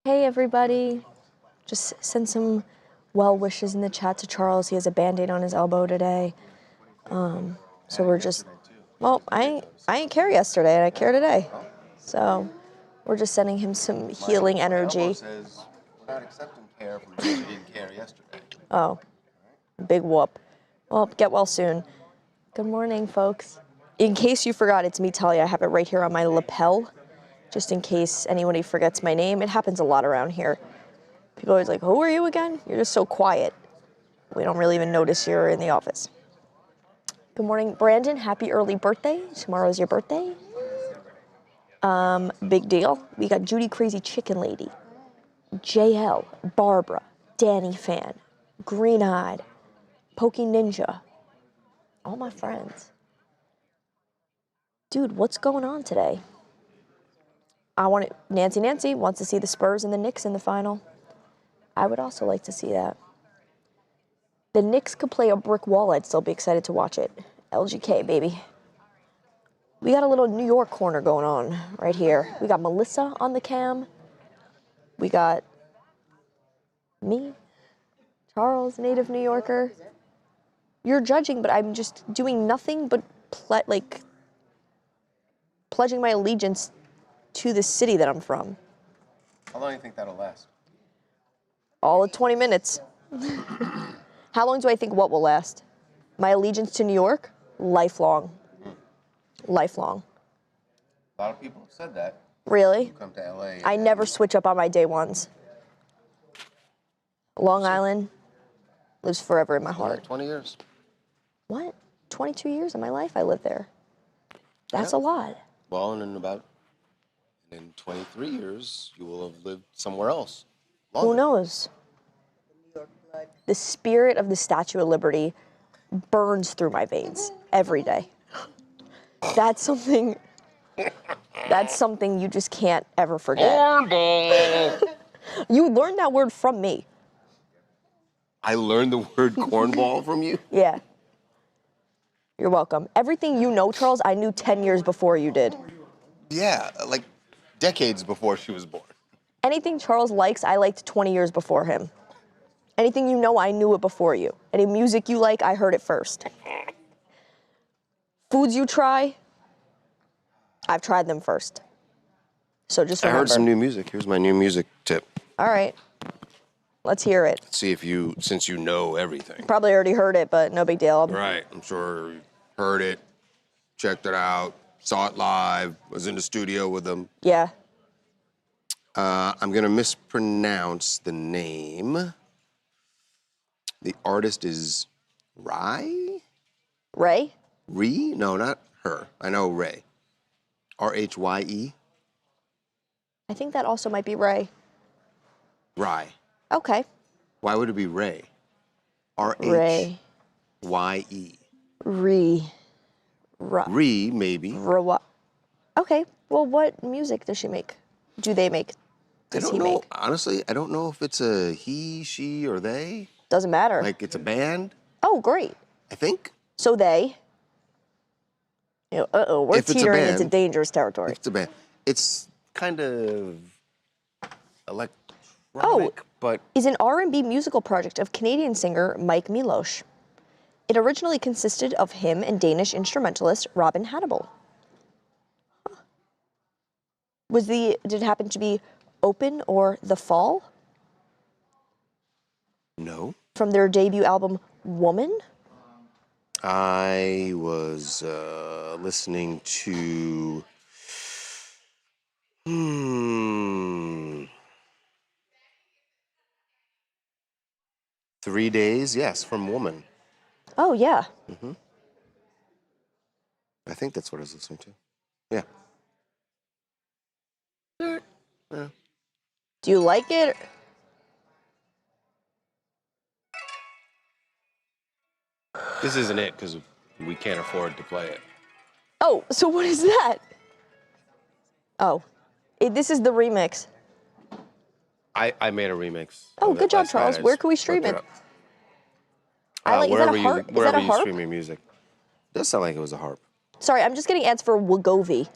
Hey everybody, just send some well wishes in the chat to Charles. He has a Band-Aid on his elbow today. So we're just, well, I ain't care yesterday and I care today. So we're just sending him some healing energy. My elbow says we're not accepting care from those who didn't care yesterday. Oh, big whoop. Well, get well soon. Good morning, folks. In case you forgot, it's me, Talia. I have it right here on my lapel, just in case anybody forgets my name. It happens a lot around here. People are always like, who are you again? You're just so quiet. We don't really even notice you're in the office. Good morning, Brandon. Happy early birthday. Tomorrow's your birthday. Big deal. We got Judy Crazy Chicken Lady, JL, Barbara, Danny Fan, Green Eyed, Pokey Ninja. All my friends. Dude, what's going on today? Nancy wants to see the Spurs and the Knicks in the final. I would also like to see that. The Knicks could play a brick wall. I'd still be excited to watch it. LGK, baby. We got a little New York corner going on right here. We got Melissa on the cam. We got me, Charles, native New Yorker. You're judging, but I'm just doing nothing but pledging my allegiance to the city that I'm from. How long do you think that'll last? All of 20 minutes. How long do I think what will last? My allegiance to New York? Lifelong. Lifelong. A lot of people have said that. Really? You come to LA. I never switch up on my day ones. Long Island lives forever in my heart. 20 years. What? 22 years of my life I lived there. That's a lot. Well, and in 23 years, you will have lived somewhere else. Longer. Who knows? The spirit of the Statue of Liberty burns through my veins every day. That's something you just can't ever forget. Cornball! You learned that word from me. I learned the word cornball from you? Yeah. You're welcome. Everything you know, Charles, I knew 10 years before you did. Yeah, like decades before she was born. Anything Charles likes, I liked 20 years before him. Anything you know, I knew it before you. Any music you like, I heard it first. Foods you try, I've tried them first. So just remember. I heard some new music. Here's my new music tip. All right. Let's hear it. Let's see if since you know everything. Probably already heard it, but no big deal. Right. I'm sure you heard it, checked it out, saw it live, was in the studio with them. Yeah. I'm going to mispronounce the name. The artist is Ray? Ray? Ree? No, not her. I know Ray. R-H-Y-E? I think that also might be Ray. Rye. Okay. Why would it be Ray? Ray. R-H-Y-E. Ree. Ree, maybe. Okay. Well, what music does she make? Do they make? Does he make? Honestly, I don't know if it's a he, she, or they. Doesn't matter. Like it's a band. Oh, great. I think. So they. We're teetering into dangerous territory. If it's a band. It's kind of electronic, but is an R&B musical project of Canadian singer Mike Milosh. It originally consisted of him and Danish instrumentalist Robin Hannibal. Huh. Did it happen to be Open or The Fall? No. From their debut album, Woman? I was listening to 3 Days, yes, from Woman. Oh, yeah. Mm-hmm. I think that's what I was listening to. Yeah. Yeah. Do you like it? This isn't it because we can't afford to play it. Oh, so what is that? Oh, this is the remix. I made a remix. Oh, good job, Charles. Where can we stream it? Is that a harp? Wherever you stream your music. It does sound like it was a harp. Sorry, I'm just getting ads for Wagovi.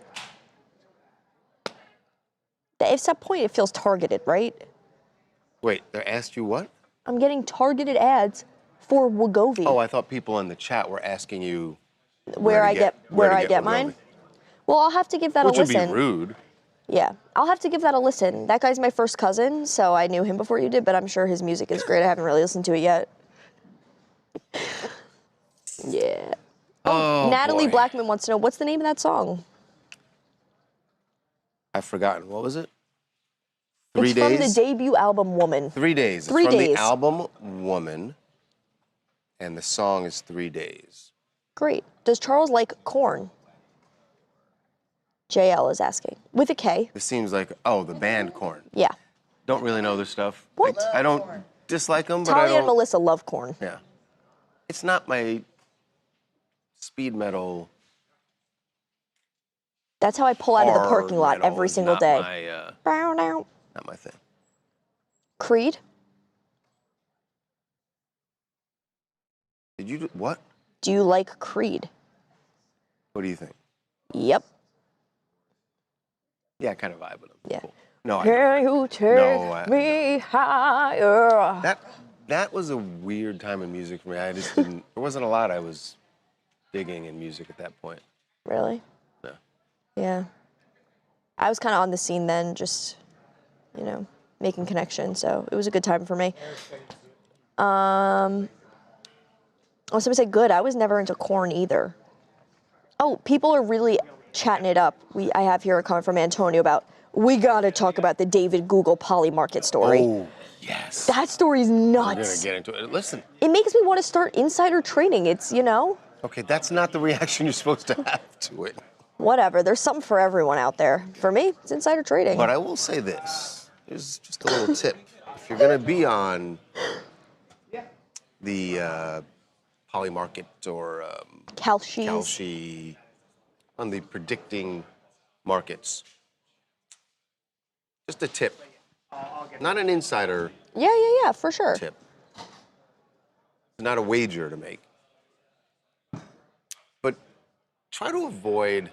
It's that point it feels targeted, right? Wait, they asked you what? I'm getting targeted ads for Wegovy. Oh, I thought people in the chat were asking you where I get Wegovy. mine. Well, I'll have to give that Which a would listen. be rude. Yeah, I'll have to give that a listen. That guy's my first cousin, so I knew him before you did, but I'm sure his music is great. I haven't really listened to it yet. Yeah. Oh, Natalie boy. Blackman wants to know, what's the name of that song? I've forgotten. What was it? 3 It's days? from the debut album, Woman. 3 days. 3 It's from days. the album Woman, and the song is 3 days. Great. Does Charles like corn? JL is asking. With a K. This seems like, oh, the band Korn. Yeah. Don't really know their stuff. What? I don't dislike them, but I Talia don't. and Melissa love corn. Yeah. It's not my speed metal. That's how I pull out of the parking lot metal every is single not day. My, Bow, now. not my thing. Creed? Did you do what? Do you like Creed? What do you think? Yep. Yeah, I kind of vibe with them. Yeah. Cool. No, I Can you take me higher? that was a weird time in music for me. I just didn't. There wasn't a lot I was digging in music at that point. Really? No. Yeah. I was kind of on the scene then, just, you know, making connections. So it was a good time for me. I was going to say good. I was never into corn either. Oh, people are really chatting it up. I have here a comment from Antonio about, we got to talk about the David Google Poly Market story. Oh, yes. That story's I'm nuts. gonna get into it. Listen. It makes me want to start insider trading. It's, you know, Okay, that's not the reaction you're supposed to have to it. whatever. There's something for everyone out there. For me, it's insider trading. But I will say this. Here's just a little tip. If you're gonna be on the Poly Market or Kalshi, on the predicting markets, just a tip. Not an insider Yeah, for sure. tip. It's not a wager to make. But try to avoid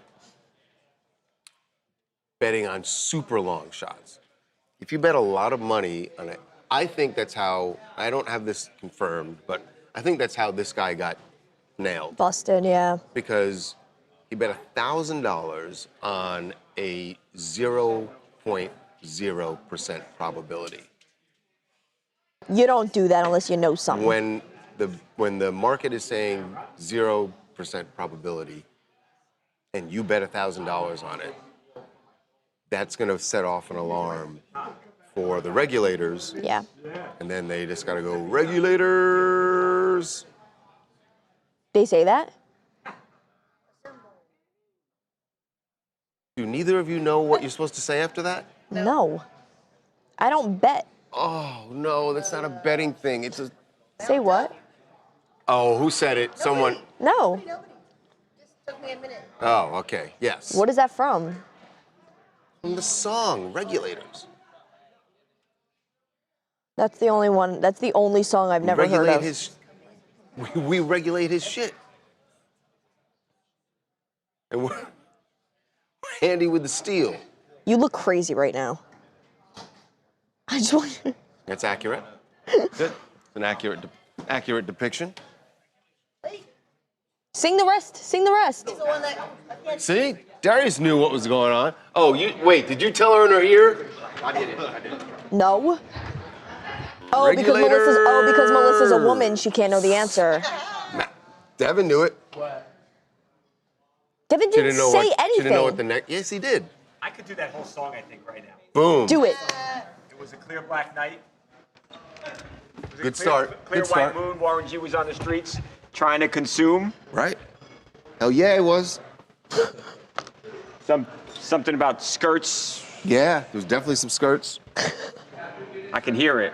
betting on super long shots. If you bet a lot of money on it, I think that's how, I don't have this confirmed, but I think that's how this guy got nailed. Busted, yeah. Because he bet $1,000 on a 0.0% probability. You don't do that unless you know something. When the market is saying 0% probability, and you bet $1,000 on it, that's going to set off an alarm for the regulators. Yeah. And then they just got to go, regulators. They say that? Do neither of you know what you're supposed to say after that? No. I don't bet. Oh, no, that's not a betting thing. It's a. Say what? Oh, who said it? Someone. No. Just took me a minute. Oh, okay. Yes. What is that from? From the song, Regulators. That's the only one. That's the only song I've never heard of. We regulate his shit. And we're handy with the steel. You look crazy right now. I just want you. That's accurate. Good. It's an accurate depiction. Sing the rest. Sing the rest. The one that I can't See? Darius knew what was going on. Oh, wait, did you tell her in her ear? I did. No. Oh, because Melissa's a woman, she can't know the answer. Devin knew it. Devin didn't say anything. She didn't know what the next. Yes, he did. I could do that whole song, I think, right now. Boom. Do it. It was a clear black night. Good start. Clear Good white start. moon. Warren G was on the streets trying to consume. Right. Hell yeah, it was. Something about skirts. Yeah, there was definitely some skirts. I can hear it.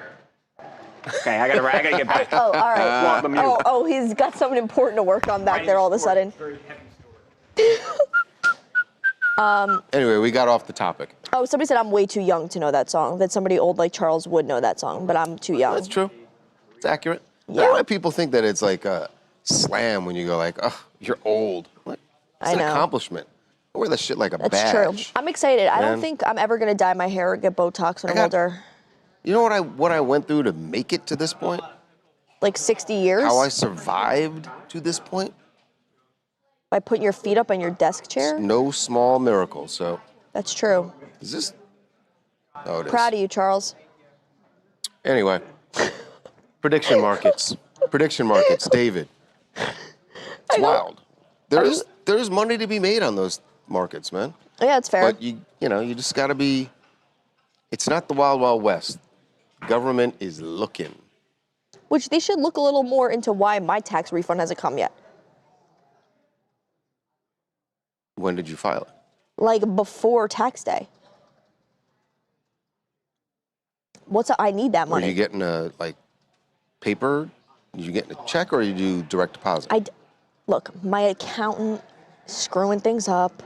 Okay, I gotta get back. Oh, all right. Well, the mute. Oh, he's got something important to work on back there all of a sudden. Very heavy story. Anyway, we got off the topic. Oh, somebody said I'm way too young to know that song. That somebody old like Charles would know that song, but I'm too young. That's true. It's accurate. I Yeah. don't know why people think that it's like a slam when you go like, oh, you're old. What? It's I an know. accomplishment. I wear that shit like a That's badge. true. I'm excited. I don't Man. think I'm ever gonna dye my hair or get Botox when I'm older. You know what I went through to make it to this point? Like 60 years? How I survived to this point? By putting your feet up on your desk chair? No small miracle. So, That's true. is this? Oh, it is. Proud of you, Charles. Anyway, prediction markets. Prediction markets, David. It's wild. There's money to be made on those markets, man. Yeah, it's fair. But you just got to be. It's not the wild, wild west. Government is looking. Which they should look a little more into why my tax refund hasn't come yet. When did you file it? Like before tax day. I need that money. Are you getting a paper? Are you getting a check or you do direct deposit? Look, my accountant screwing things up.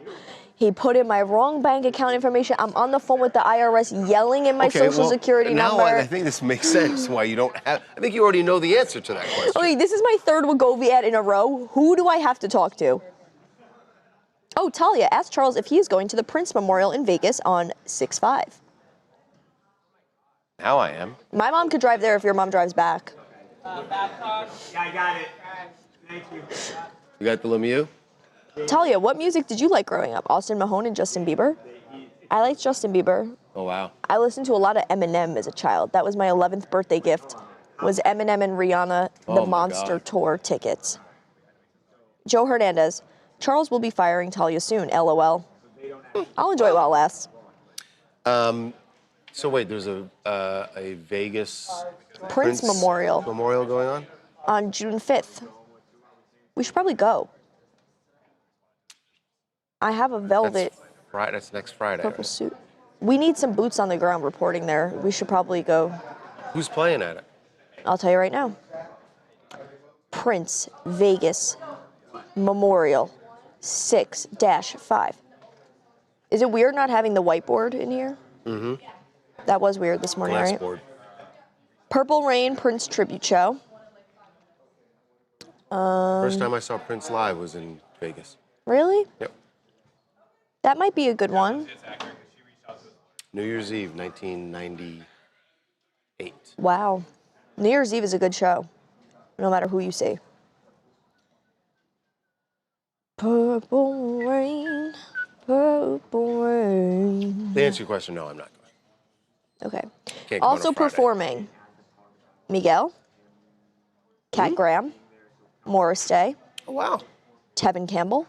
He put in my wrong bank account information. I'm on the phone with the IRS yelling in my social security number. Now I think this makes sense why you don't have. I think you already know the answer to that question. Okay, this is my third Wegovy ad in a row. Who do I have to talk to? Oh, Talia, ask Charles if he is going to the Prince Memorial in Vegas on 6/5. Now I am. My mom could drive there if your mom drives back. Yeah, I got it. Thank you. You got the Lemieux? Talia, what music did you like growing up? Austin Mahone and Justin Bieber? I liked Justin Bieber. Oh, wow. I listened to a lot of Eminem as a child. That was my 11th birthday gift, was Eminem and Rihanna, the Monster Tour tickets. Joe Hernandez, Charles will be firing Talia soon, LOL. I'll enjoy it while it lasts. So wait, there's a Vegas Prince Memorial going on June 5th. We should probably go. I have a velvet That's next Friday. purple Right? suit. We need some boots on the ground reporting there. We should probably go. Who's playing at it? I'll tell you right now. Prince Vegas Memorial 6-5. Is it weird not having the whiteboard in here? Mm-hmm. That was weird this morning, right? Glassboard. Purple Rain Prince Tribute Show. First time I saw Prince live was in Vegas. Really? Yep. That might be a good one. New Year's Eve, 1998. Wow. New Year's Eve is a good show, no matter who you see. Purple rain, purple rain. To answer your question, no, I'm not going. Okay. Can't go on Also a Friday. performing, Miguel, Kat Graham, Morris Day, Oh, wow. Tevin Campbell,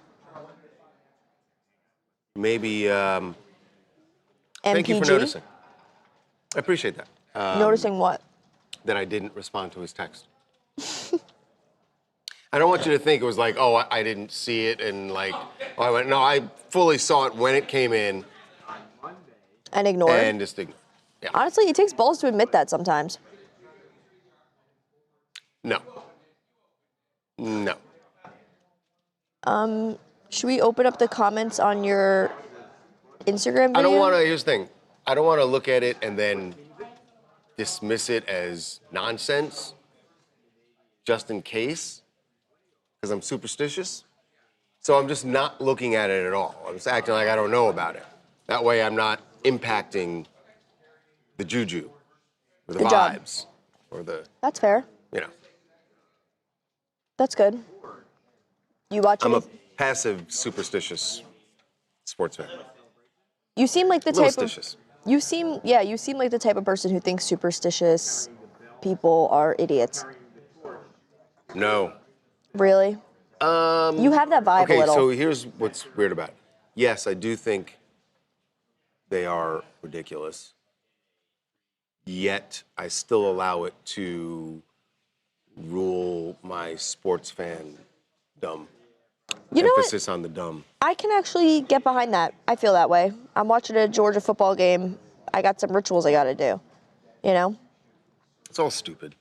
Maybe, MPG. thank you for noticing. I appreciate that. Noticing what? That I didn't respond to his text. I don't want you to think it was like, oh, I didn't see it and like, oh, I went, no, I fully saw it when it came in And ignore. and just ignored. Yeah. Honestly, it takes balls to admit that sometimes. No. No. Should we open up the comments on your Instagram video? I don't want to, here's the thing. I don't want to look at it and then dismiss it as nonsense just in case, because I'm superstitious. So I'm just not looking at it at all. I'm just acting like I don't know about it. That way I'm not impacting the juju or the Good job. vibes or the, That's fair. you know. That's good. You watch I'm a it? passive, superstitious sports fan. You seem like the Little type of. stitious. You seem like the type of person who thinks superstitious people are idiots. No. Really? You have that vibe a Okay, little. so here's what's weird about it. Yes, I do think they are ridiculous. Yet I still allow it to rule my sports fan dumb. You know what? Emphasis on the dumb. I can actually get behind that. I feel that way. I'm watching a Georgia football game. I got some rituals I got to do. You know? It's all stupid.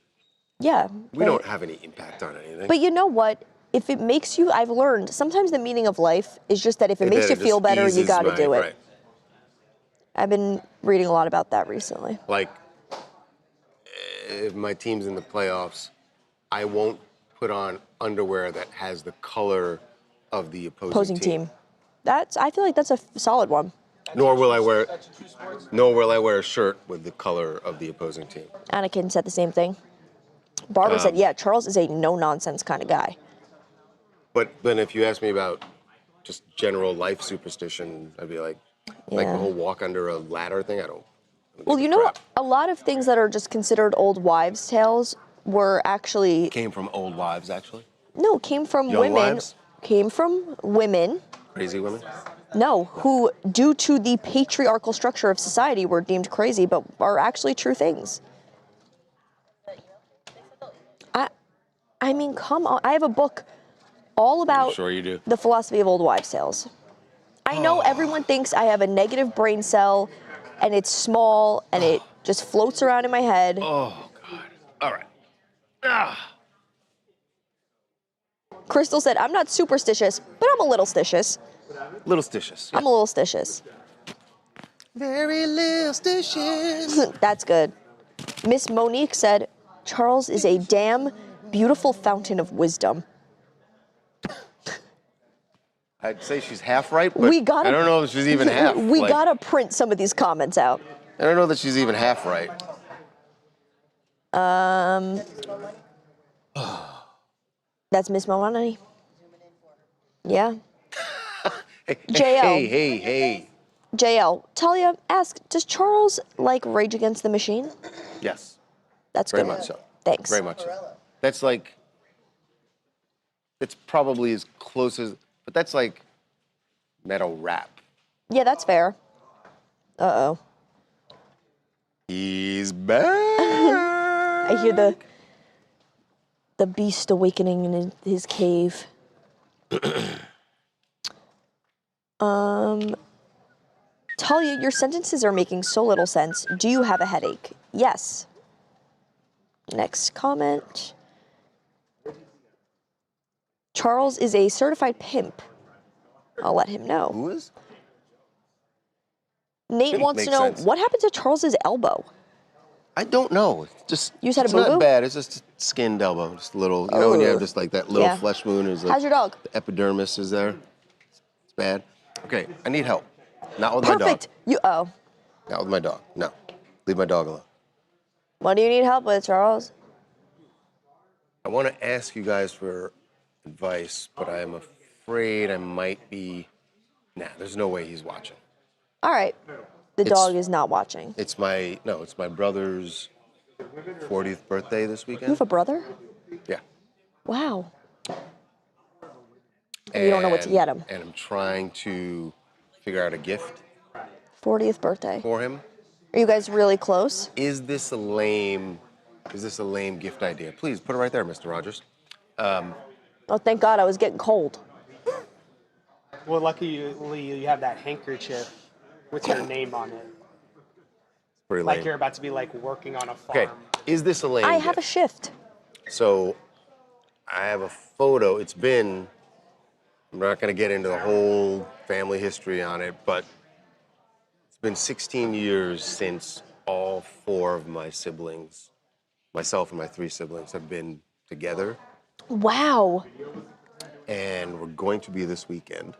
Yeah. We don't have any impact on anything. But you know what? If it makes you, I've learned, sometimes the meaning of life is just that if it makes you feel better, you got to do it. Right. I've been reading a lot about that recently. Like, if my team's in the playoffs, I won't put on underwear that has the color of the opposing Team. I feel like that's a solid one. Nor will I wear a shirt with the color of the opposing team. Anakin said the same thing. Barbara said, yeah, Charles is a no-nonsense kind of guy. But then if you ask me about just general life superstition, I'd be like the whole walk under a ladder thing, I don't Well, give you a know, crap. a lot of things that are just considered old wives' tales were actually... Came from old wives, actually? No, came from Young women. wives? Came from women. Crazy women? No, who, due to the patriarchal structure of society, were deemed crazy, but are actually true things. I mean, come on. I have a book all about Sure you do. the philosophy of old wives' tales. I know everyone thinks I have a negative brain cell, and it's small, and it just floats around in my head. Oh, God. All right. Ah. Crystal said, I'm not superstitious, but I'm a little stitious. Little stitious. I'm a little stitious. Very little stitious. That's good. Miss Monique said, Charles is a damn beautiful fountain of wisdom. I'd say she's half right, but I I don't know if she's even half. We gotta print some of these comments out. I don't know that she's even half right. That's Miss Moani. Yeah. Hey, JL. hey. JL, Talia, ask, does Charles like Rage Against the Machine? Yes, That's very good. much so. Thanks. Very much so. That's like, it's probably as close as, but that's like metal rap. Yeah, that's fair. Uh-oh. He's back. I hear the beast awakening in his cave. Talia, your sentences are making so little sense. Do you have a headache? Yes. Next comment. Charles is a certified pimp. I'll let him know. Who is? Nate Pimp wants to makes know, sense. what happened to Charles's elbow? I don't know. It's just, You just had a it's not boo-boo? bad. It's just a skinned elbow, just a little. You know when you have Ugh. just like that little Yeah. flesh wound? Is like How's your dog? The epidermis is there. It's bad. Okay, I need help. Not with my dog. Perfect. Oh. Not with my dog. No, leave my dog alone. What do you need help with, Charles? I want to ask you guys for advice, but I am afraid I might be. Nah, there's no way he's watching. All right. The dog is not watching. It's my brother's 40th birthday this You weekend. have a brother? Yeah. Wow. And you don't know what to get him. And I'm trying to figure out a gift 40th birthday. for him. Are you guys really close? Is this a lame gift idea? Please put it right there, Mr. Rogers. Oh, thank God, I was getting cold. Well, luckily you have that handkerchief with your name on it. Pretty lame. Like you're about to be like working on a farm. Okay. Is this a lame I gift? have a shift. So I have a photo. I'm not going to get into the whole family history on it, but it's been 16 years since all four of my siblings, myself and my three siblings, have been together. Wow. And we're going to be this weekend.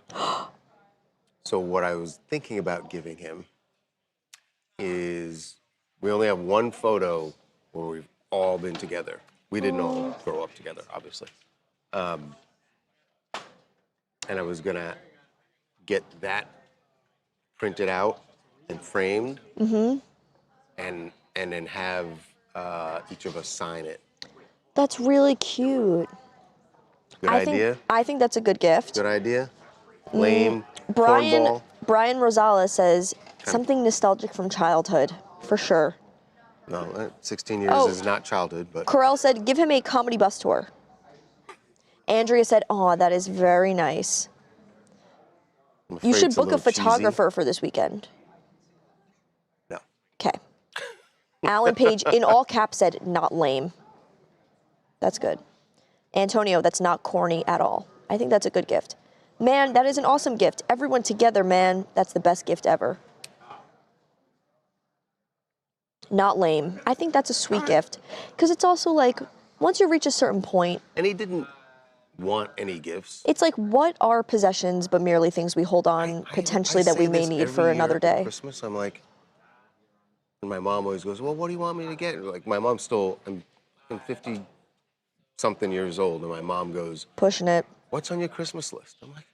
So what I was thinking about giving him is, we only have one photo where we've all been together. We didn't all grow up together, obviously. And I was gonna get that printed out and framed, and then have each of us sign it. That's really cute. Good idea? I think that's a good gift. Good idea? Lame? Brian Cornball? Rosales says something nostalgic from childhood, for sure. No, 16 years Oh. is not childhood, but Corel said, give him a comedy bus tour. Andrea said, oh, that is very nice. I'm You afraid should it's book a little cheesy. photographer for this weekend. No. Okay. Alan Page, in all caps, said, not lame. That's good. Antonio, that's not corny at all. I think that's a good gift. Man, that is an awesome gift. Everyone together, man, that's the best gift ever. Not lame. I think that's a sweet gift. Because it's also like, once you reach a certain point. And he didn't want any gifts. It's like, what are possessions but merely things we hold on potentially that say we may this need every for another year at day? Christmas, I'm like, and my mom always goes, well, what do you want me to get? Like, my mom's still, I'm 50-something years old, and my mom goes, Pushing it. what's on your Christmas list? I'm like,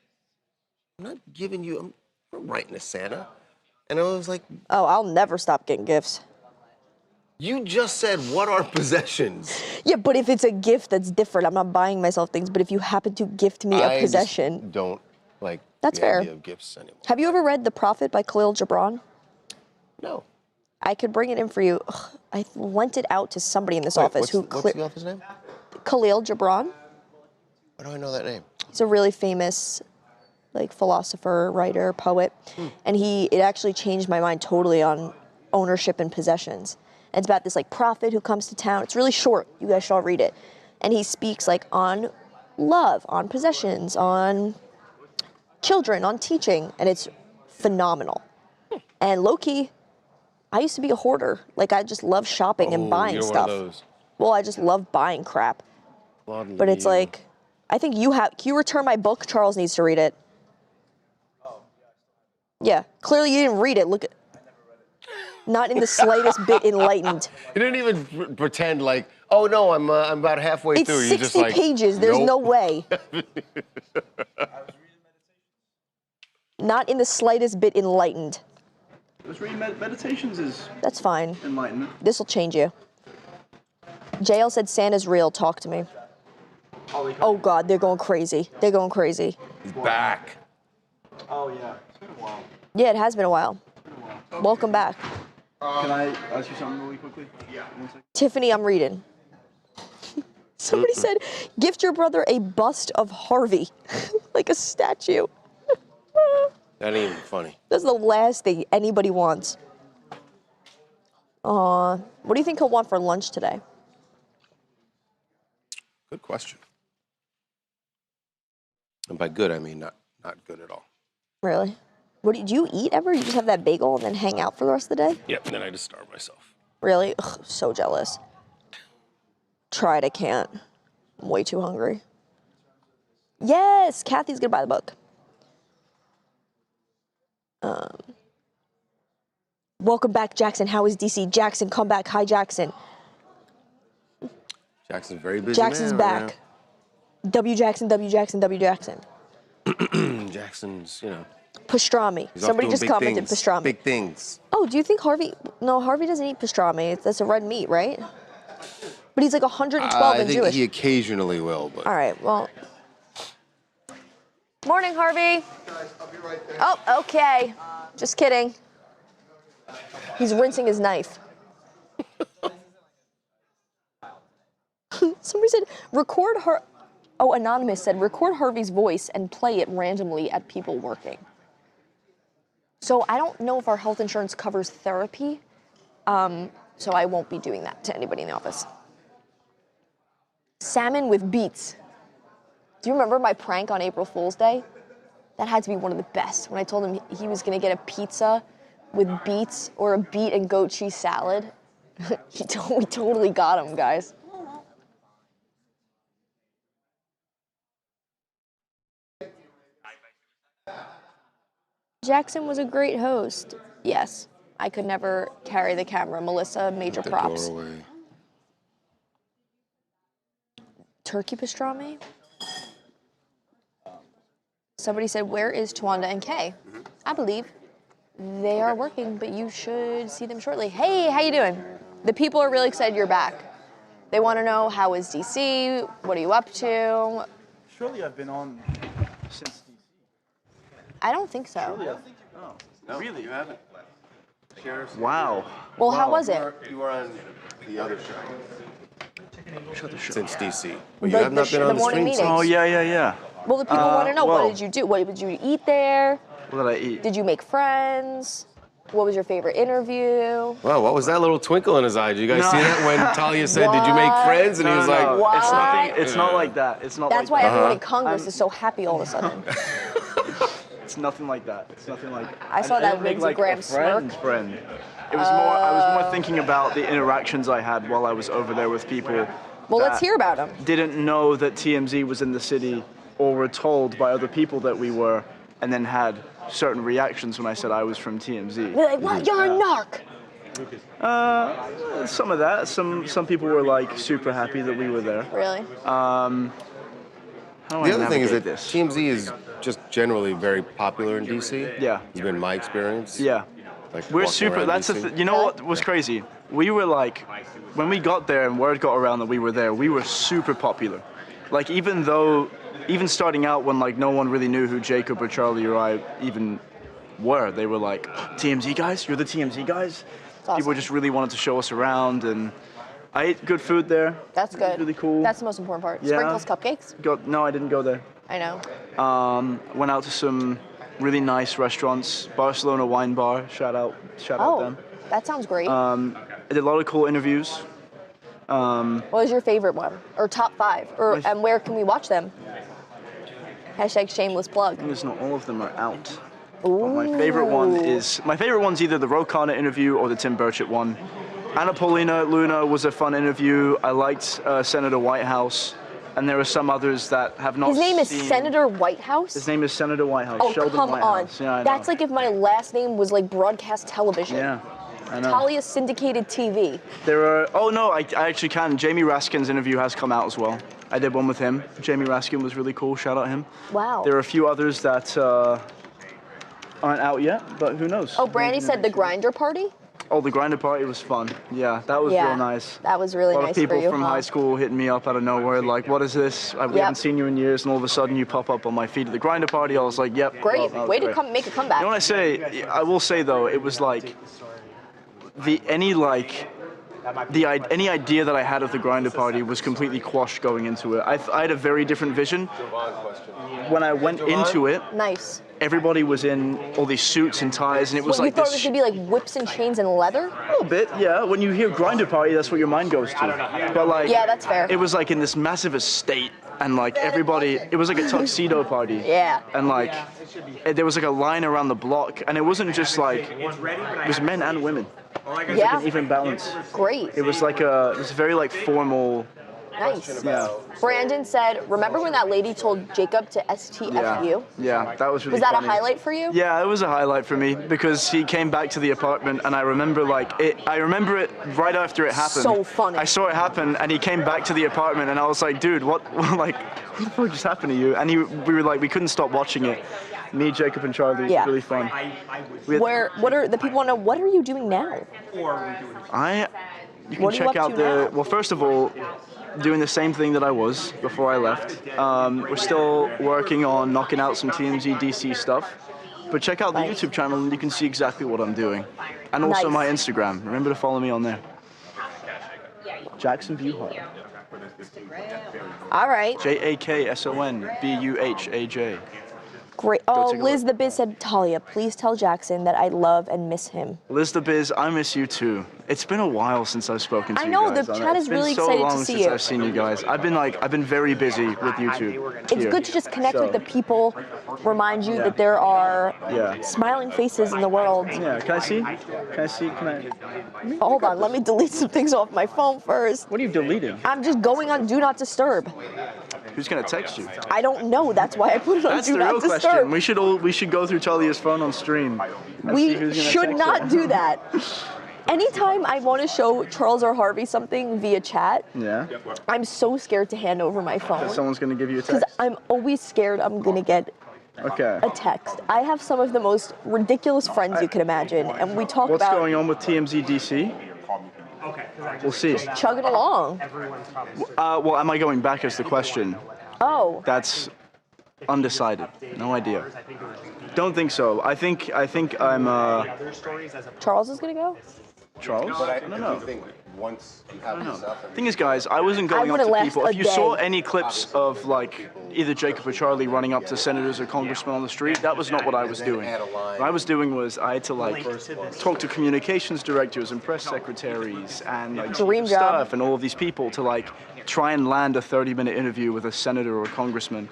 I'm not giving you, I'm writing to Santa. And I was like, Oh, I'll never stop getting gifts. you just said, what are possessions? Yeah, but if it's a gift that's different, I'm not buying myself things, but if you happen to gift me a I possession. just don't like That's the fair. idea of gifts anymore. Have you ever read The Prophet by Khalil Gibran? No. I could bring it in for you. Ugh, I lent it out to somebody in this Wait, office what's the office name? Khalil Gibran. Why do I know that name? He's a really famous like philosopher, writer, poet. And it actually changed my mind totally on ownership and possessions. And it's about this like prophet who comes to town. It's really short. You guys should all read it. And he speaks like on love, on possessions, on children, on teaching, and it's phenomenal. And low-key, I used to be a hoarder. Like, I just love shopping and buying you're stuff. one of those. Well, I just love buying crap. But it's like, I think can you return my book? Charles needs to read it. Yeah, clearly you didn't read it. Look at, not in the slightest bit enlightened. You didn't even pretend like, oh no, I'm about halfway It's through. You're 60 just like, pages. There's nope. no way. Not in the slightest bit enlightened. I was reading Meditations is That's fine. enlightenment. This will change you. JL said Santa's real. Talk to me. Oh God, they're going crazy. They're going crazy. He's back. Oh yeah, it's been a while. Yeah, it has been a while. Welcome back. Can I ask you something really quickly? Yeah. Tiffany, I'm reading. Somebody said, gift your brother a bust of Harvey, like a statue. That ain't even funny. That's the last thing anybody wants. What do you think he'll want for lunch today? Good question. And by good, I mean not good at all. Really? Do you eat ever? You just have that bagel and then hang out for the rest of the day? Yep, and then I just starve myself. Really? Ugh, so jealous. Tried, I can't. I'm way too hungry. Yes, Kathy's gonna buy the book. Welcome back, Jackson. How is DC? Jackson, come back. Hi, Jackson. Jackson's very busy. Jackson's back. W Jackson, W Jackson, W Jackson. Jackson's, you know. Pastrami. He's off Somebody doing just big commented things, pastrami. Big things. Oh, do you think Harvey? No, Harvey doesn't eat pastrami. That's a red meat, right? But he's like 112 I and think Jewish. he occasionally will, but. All right, well. Morning, Harvey. Oh, okay. Just kidding. He's rinsing his knife. Somebody said, Anonymous said, record Harvey's voice and play it randomly at people working. So I don't know if our health insurance covers therapy, so I won't be doing that to anybody in the office. Salmon with beets. Do you remember my prank on April Fool's Day? That had to be one of the best. When I told him he was gonna get a pizza with beets or a beet and goat cheese salad. We totally got him, guys. Jackson was a great host. Yes, I could never carry the camera. Melissa, major props. Turkey pastrami? Somebody said, where is Tawanda and Kay? I believe they are working, but you should see them shortly. Hey, how you doing? The people are really excited you're back. They want to know, how is DC? What are you up to? Surely I've been on since DC. I don't think so. Surely I think No, really, you haven't. Wow. Well, how was it? You were on the other show. Shut the shit. Since DC. But you The- have not the been on the morning streams. meetings. Oh yeah. Well, the people want to know, well- what did you do? What did you eat there? What did I eat? Did you make friends? What was your favorite interview? Wow, what was that little twinkle in his eye? Did you guys see that when Talia said, did you make What? friends? And he was like, What? It's nothing. It's not like that. It's not. That's like why that. everyone in Congress is so happy all of a sudden. It's nothing like that. It's nothing like. I saw that don't make, Lindsey like, Graham a friend. smirk. Friend. It was more. I was more thinking about the interactions I had while I was over there with people Well, let's that hear about them. didn't know that TMZ was in the city or were told by other people that we were, and then had certain reactions when I said I was from TMZ. They're like, what? You're a narc. Some of that. Some people were like super happy that we were there. Really? How do I The other thing is navigate that this? TMZ is just generally very popular in DC. Yeah. It's been my experience. Yeah. Like We're walking super. around That's the. DC. You know what was crazy? We were like, when we got there and word got around that we were there, we were super popular. Like even starting out when like no one really knew who Jacob or Charlie or I even were, they were like, TMZ guys, you're the TMZ guys. Awesome. People just really wanted to show us around, and I ate good food there. That's It was good. really cool. That's the most important part. Yeah. Sprinkles, cupcakes. No, I didn't go there. I know. Went out to some really nice restaurants. Barcelona Wine Bar. Shout out Oh, them. that sounds great. I did a lot of cool interviews. What was your favorite one? Or top 5? Or and where can we watch them? Hashtag shameless plug. There's not all of them are out. Ooh. But my favorite one's either the Ro Khanna interview or the Tim Burchett one. Anna Paulina Luna was a fun interview. I liked Senator Whitehouse, and there are some others that have not His name is seen- Senator Whitehouse? His name is Senator Whitehouse. Oh, Sheldon come Whitehouse. on. Yeah, I know. That's like if my last name was like broadcast television. Yeah, I know. Talia Syndicated TV. There are. Oh no, I actually can. Jamie Raskin's interview has come out as well. I did one with him. Jamie Raskin was really cool. Shout out him. Wow. There are a few others that aren't out yet, but who knows? Oh, Brandy said the Grinder Party? Oh, the Grinder Party was fun. Yeah, that was real nice. That was really A lot nice of people for you, from huh? high school hitting me up out of nowhere, like, what is this? We Yep. haven't seen you in years, and all of a sudden you pop up on my feed at the Grinder Party. I was like, yep. Great. well, that was Way to great. come make a comeback. You know what I will say though, it was like, any idea that I had of the Grinder Party was completely quashed going into it. I had a very different vision. When I went into it, Nice. everybody was in all these suits and ties, and it was What, you like thought it this. was gonna be like whips and chains and leather? A little bit, yeah. When you hear Grinder Party, that's what your mind goes to. But like, Yeah, that's fair. It was like in this massive estate, and like everybody, it was like a tuxedo party. Yeah. And like, there was like a line around the block, and it wasn't just like, it was men and women. Yeah. An even balance. Great. It was like it was very like formal. Nice. Yeah. Brandon said, remember when that lady told Jacob to STFU? Yeah, that was really Was that funny. a highlight for you? Yeah, it was a highlight for me because he came back to the apartment, and I remember it right after it happened. So funny. I saw it happen, and he came back to the apartment, and I was like, dude, what like, what the fuck just happened to you? And we were like, we couldn't stop watching it. Me, Jacob, and Charlie. Yeah. Really fun. We had- What are the people want to know? What are you doing now? You can What are you check up out to the. now? Well, first of all, doing the same thing that I was before I left. We're still working on knocking out some TMZ DC stuff. But check out the Nice. YouTube channel and you can see exactly what I'm doing. And also Nice. my Instagram. Remember to follow me on there. Jackson Buhaj. All right. JAKSONBUHAJ. Great. Oh, take a Liz look. the Biz said, Talia, please tell Jackson that I love and miss him. Liz the Biz, I miss you too. It's been a while since I've spoken to I you know, guys. the on chat it. is really It's been excited so to long see since you. I've seen you guys. I've been very busy with YouTube. It's here. good to just connect So, with the people, remind you that there are Yeah. smiling faces in the world. Yeah, can I see? Can I? Oh, hold on, let me delete some things off my phone first. What are you deleting? I'm just going on Do Not Disturb. Who's gonna text you? I don't know, that's why I put it on That's Do the Not real Disturb. question. We should go through Talia's phone on stream. And see We who's gonna should text not her. do that. Anytime I want to show Charles or Harvey something via chat, Yeah. I'm so scared to hand over my phone. Someone's gonna give you a Because text. I'm always scared I'm going to get Okay. a text. I have some of the most ridiculous friends you can imagine, and we talk What's about going on with TMZ DC? We'll see. chugging along. Well, am I going back as the question? Oh, That's undecided. No idea. Don't think so. I think I'm Charles is going to go? Charles. I don't know. think once you have this up, Thing is, guys, I wasn't going up wouldn't to last people. a If you saw day. any clips of like either Jacob or Charlie running up to senators or congressmen on the street, that was not what I was doing. What I was doing was I had to like talk to communications directors and press secretaries and like Dream chief of job. staff and all of these people to like try and land a 30-minute interview with a senator or a congressman.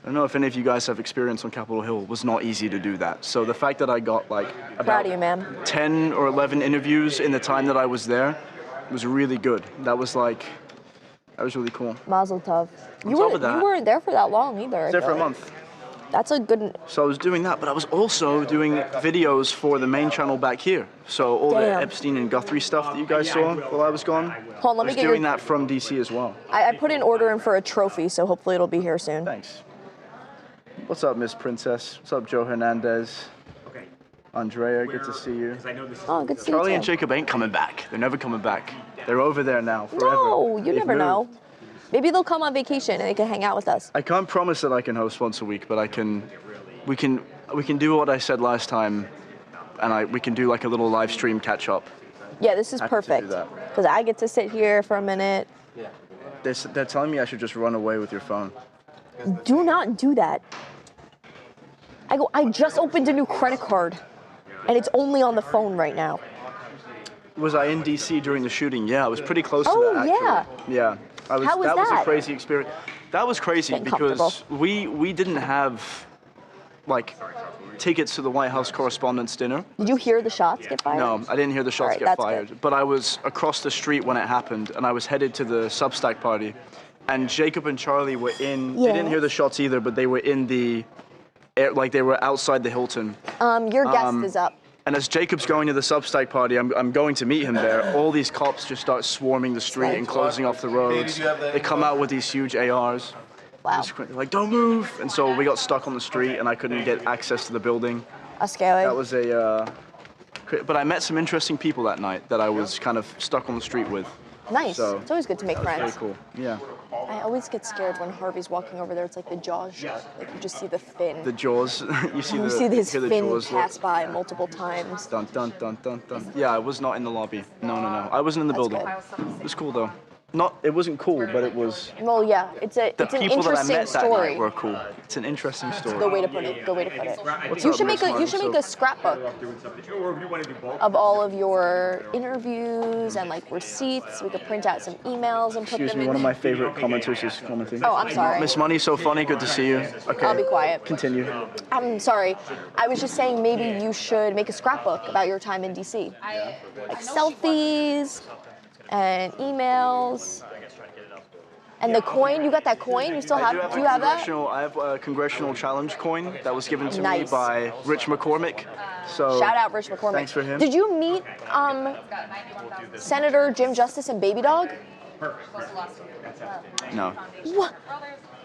I don't know if any of you guys have experience on Capitol Hill. It was not easy to do that. So the fact that I got like Proud about of you, man. 10 or 11 interviews in the time that I was there was really good. That was like, That was really cool. Mazel tov. You top of that- weren't there for that long either. I was there for a month. That's a good. So I was doing that, but I was also doing videos for the main channel back here. So all the Damn. Epstein and Guthrie stuff that you guys saw while I was gone. Hold on, let I me was get doing your. that from DC as well. I put an order in for a trophy, so hopefully it'll be here soon. Thanks. What's up, Miss Princess? What's up, Joe Hernandez? Andrea, good to see you. Oh, good to see Charlie you and too. Jacob ain't coming back. They're never coming back. They're over there now forever. No, you They've never know. moved. Maybe they'll come on vacation and they can hang out with us. I can't promise that I can host once a week, but we can do what I said last time, and we can do like a little live stream catch up. Yeah, this is Happy to do perfect. that. Because I get to sit here for a minute. They're telling me I should just run away with your phone. Do not do that. I just opened a new credit card, and it's only on the phone right now. Was I in DC during the shooting? Yeah, I was pretty close Oh, to that, actually. Yeah. I was, How was that was a that? crazy experience. That was crazy Getting because comfortable. we didn't have like tickets to the White House Correspondents' Dinner. Did you hear the shots get fired? No, I didn't hear the shots Alright, get that's fired. good. But I was across the street when it happened, and I was headed to the Substack party. And Jacob and Charlie were in. They didn't hear the shots either, but they were in the air, like they were outside the Hilton. Your guest is up. And as Jacob's going to the Substack party, I'm going to meet him there. All these cops just start swarming the street and closing off the roads. They come out with these huge ARs. Wow. They're like, don't move. And so we got stuck on the street, and I couldn't get access to the building. A scary. That was but I met some interesting people that night that I was kind of stuck on the street with. Nice. So, It's always good to make Very friends. cool. Yeah. I always get scared when Harvey's walking over there. It's like the jaws shut. Like you just see the fin. The jaws. you see you see his hear the fin jaws pass look. by multiple times. Dun dun dun dun dun. Yeah, I was not in the lobby. No. I wasn't in the That's building. good. It was cool though. It wasn't cool, but it was. Well, yeah, it's an The people that I interesting met that story. night were cool. It's an interesting story. Good way to put it. Good way to put it. What's You up, should make Miss a Martin? scrapbook of all of your interviews and like receipts. We could print out some emails and put Excuse them me, in. one of my favorite commenters is commenting. Oh, I'm sorry. Miss Money, so funny. Good to see you. Okay. I'll be quiet. Continue. I'm sorry. I was just saying maybe you should make a scrapbook about your time in DC. Like selfies and emails. And the coin, you got that coin? You still have, do you have that? I have a congressional challenge coin that was given to me Nice. by Rich McCormick. So Shout out Rich McCormick. Thanks for him. Did you meet Senator Jim Justice and Baby Dog? No. What?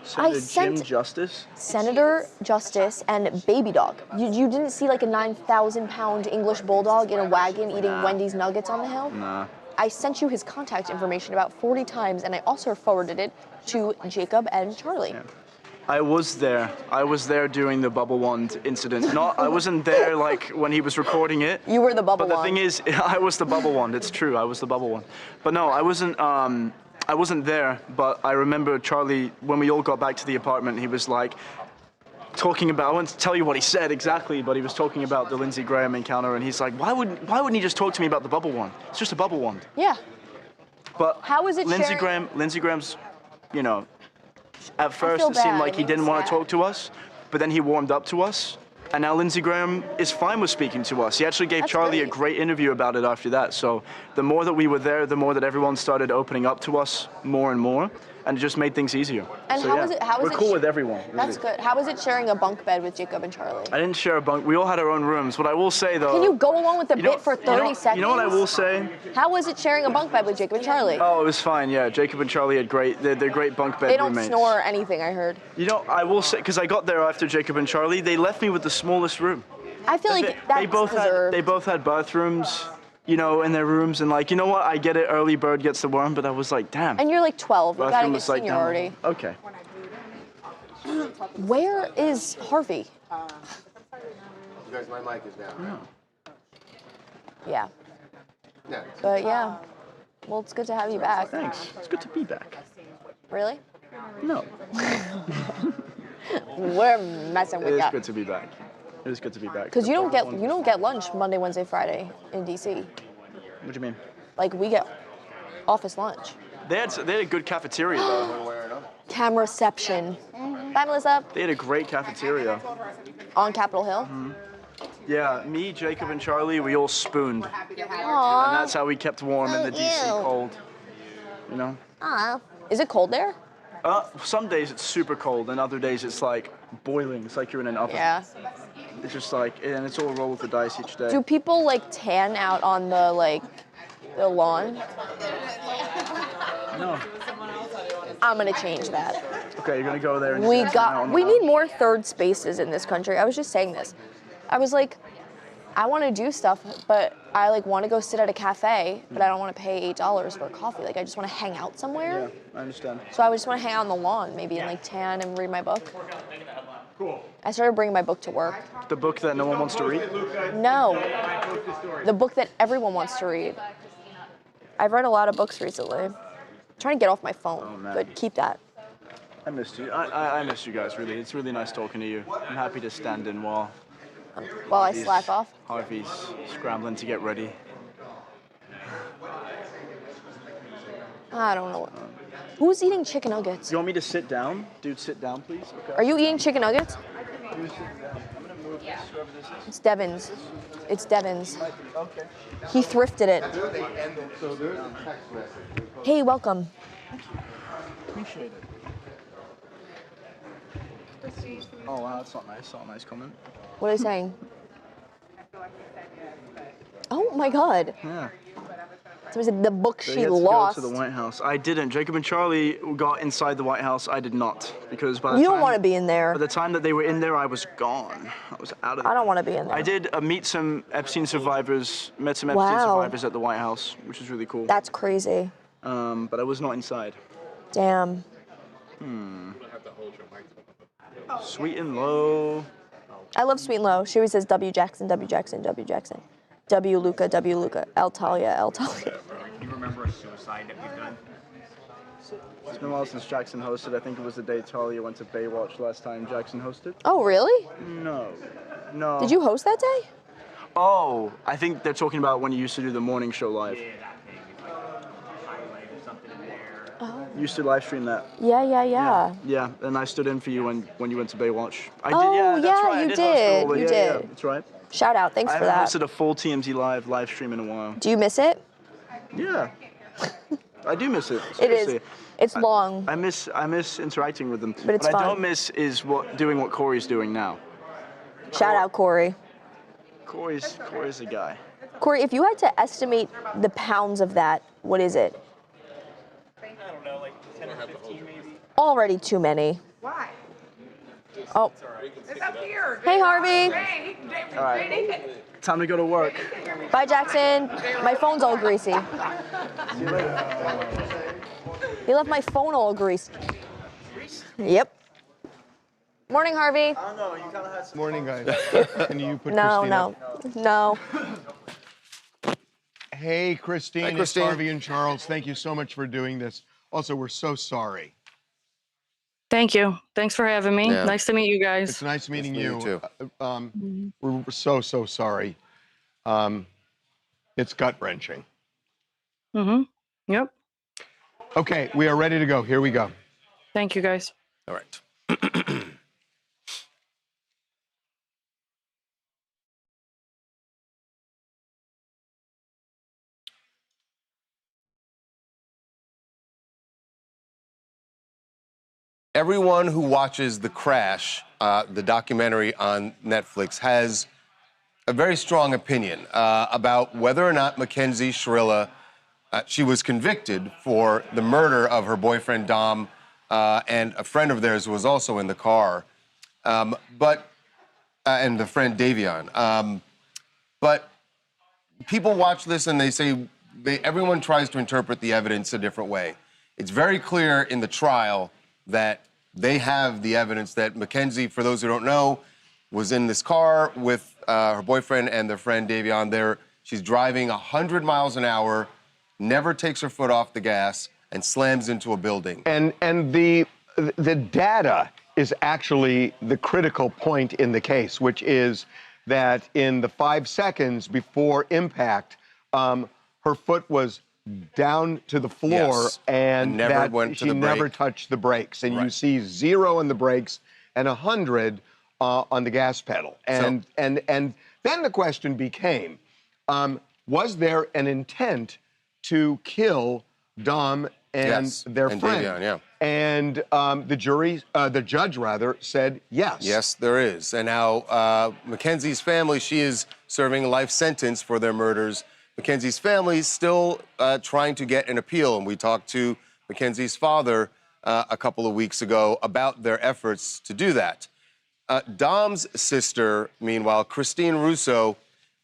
Senator sent- Jim Justice? Senator Justice and Baby Dog. You didn't see like a 9,000-pound English bulldog in a wagon eating Wendy's nuggets on the hill? Nah. I sent you his contact information about 40 times, and I also forwarded it to Jacob and Charlie. I was there. I was there during the bubble wand incident. I wasn't there like when he was recording it. You were the bubble But the wand. thing is, I was the bubble wand. It's true. I was the bubble wand. But no, I wasn't. I wasn't there. But I remember Charlie when we all got back to the apartment. He was like talking about. I won't tell you what he said exactly, but he was talking about the Lindsey Graham encounter, and he's like, why wouldn't he just talk to me about the bubble wand? It's just a bubble wand. Yeah. But How is it Lindsey sharing- Graham's, at first feel it seemed bad. like It he made didn't me want to sad. talk to us, but then he warmed up to us. And now Lindsey Graham is fine with speaking to us. He actually gave That's Charlie a great. great interview about it after that. So the more that we were there, the more that everyone started opening up to us more and more. And it just made things easier. And so, how yeah, was it? How was we're it? cool with everyone. That's really. good. How was it sharing a bunk bed with Jacob and Charlie? I didn't share a bunk. We all had our own rooms. What I will say though. Can you go along with the you know- bit for 30 seconds? You know what I will say? How was it sharing a bunk bed with Jacob and Charlie? Oh, it was fine. Yeah, Jacob and Charlie had they're great bunk bed They don't roommates. snore or anything, I heard. You know, I will say, because I got there after Jacob and Charlie, they left me with the smallest room. I feel like that's they both deserved. they both had bathrooms, in their rooms, and like, you know what? I get it, early bird gets the worm, but I was like, damn. And you're like 12. You gotta bathroom get was like, seniority. okay. Where is Harvey? You guys, my mic is down. Yeah. Yeah. But yeah. Well, it's good to have you back. Thanks. It's good to be back. Really? No, We're messing it with is you. good to be back. It is good to be back. Because you don't get lunch Monday, Wednesday, Friday in DC. What do you mean? Like we get office lunch. They had a good cafeteria though. Cameraception. Bye, Melissa. They had a great cafeteria. On Capitol Hill. Yeah, me, Jacob, and Charlie, we all spooned, and Aww. that's how we kept warm in the DC Ew. cold. You know. Aw. Is it cold there? Some days it's super cold, and other days it's like boiling. It's like you're in an oven. Yeah. It's just like, and it's all roll with the dice each day. Do people like tan out on the lawn? No. I'm gonna change that. Okay, you're gonna go there and We we need more third spaces in this country. I was just saying this. I was like, I want to do stuff, but I like want to go sit at a cafe, but I don't want to pay $8 for a coffee. Like I just want to hang out somewhere. Yeah, I understand. So I just want to hang out on the lawn, maybe, and like tan and read my book. Cool. I started bringing my book to work. The book that no one wants to read? No, the book that everyone wants to read. I've read a lot of books recently. I'm trying to get off my phone, but keep that. I missed you. I missed you guys, really. It's really nice talking to you. I'm happy to stand in while I slack off. Harvey's scrambling to get ready. I don't know. Who's eating chicken nuggets? You want me to sit down? Dude, sit down, please. Okay. Are you eating chicken nuggets? Dude, sit down. I'm gonna move this, whoever this is. It's Devin's. It's Devin's. Okay. He thrifted it. Hey, welcome. Appreciate it. Oh wow, that's not nice. Not a nice comment. What are you saying? Oh my God. Yeah. Somebody said the book So she you had to lost. go to the White House. I didn't. Jacob and Charlie got inside the White House. I did not, because by the You time, don't want to be in there. By the time that they were in there, I was gone. I was out of there. I don't want to be in there. I did meet some Epstein survivors. Met some Epstein Wow. survivors at the White House, which was really cool. That's crazy. But I was not inside. Damn. Sweet and low. I love Sweet and Low. She always says W Jackson, W Jackson, W Jackson. W Luca, W Luca. El Talia, El Talia. Do you remember a suicide that we've done? It's been a while since Jackson hosted. I think it was the day Talia went to Baywatch last time Jackson hosted. Oh, really? No. No. Did you host that day? Oh, I think they're talking about when you used to do the morning show live. Yeah, that thing. It's like a highlight or something in there. Oh. You used to live stream that. Yeah. Yeah, and I stood in for you when you went to Baywatch. I Oh, did, yeah, that's yeah, right. I you did. Host it all, did. but You yeah, did. Yeah, that's right. Shout out. Thanks I for haven't that. hosted a full TMZ live stream in a while. Do you miss it? Yeah. I do miss it. It is. Seriously. It's long. I miss interacting with them. But it's what I fun. don't miss is doing what Corey's doing now. Shout out, Corey. Corey's a guy. Corey, if you had to estimate the pounds of that, what is it? I don't know, like 10 or 15 maybe. Already too many. Why? Oh. It's up here. Hey, Harvey. Hey, All right. Time to go to work. Bye, Jackson. My phone's all greasy. See you later. He left my phone all greasy. Yep. Morning, Harvey. I don't know. You kind of had some. Morning, guys. Can you put No, Christine up? no. Hey, Christine. Hi, Christine. It's Harvey and Charles. Thank you so much for doing this. Also, we're so sorry. Thank you. Thanks for having me. Yeah. Nice to meet you It's guys. nice meeting meeting you. you We're so sorry. It's gut-wrenching. Yep. Okay, we are ready to go. Here we go. Thank you guys. All right. Everyone who watches The Crash, the documentary on Netflix, has a very strong opinion about whether or not Mackenzie Shirilla, she was convicted for the murder of her boyfriend Dom and a friend of theirs who was also in the car, and the friend Davion. But people watch this and they say, everyone tries to interpret the evidence a different way. It's very clear in the trial that they have the evidence that Mackenzie, for those who don't know, was in this car with her boyfriend and their friend Davion. She's driving 100 miles an hour, never takes her foot off the gas, and slams into a building. And the data is actually the critical point in the case, which is that in the 5 seconds before impact, her foot was down to the floor, Yes. and Never that went to she the never brake. touched the brakes. And you Right. see 0 on the brakes and 100 on the gas pedal. And then the question became, was there an intent to kill Dom and Yes, their and friend. Davion, yeah. And the judge rather, said yes. Yes, there is. And now Mackenzie's family, she is serving a life sentence for their murders. Mackenzie's family is still trying to get an appeal. And we talked to Mackenzie's father a couple of weeks ago about their efforts to do that. Dom's sister, meanwhile, Christine Russo,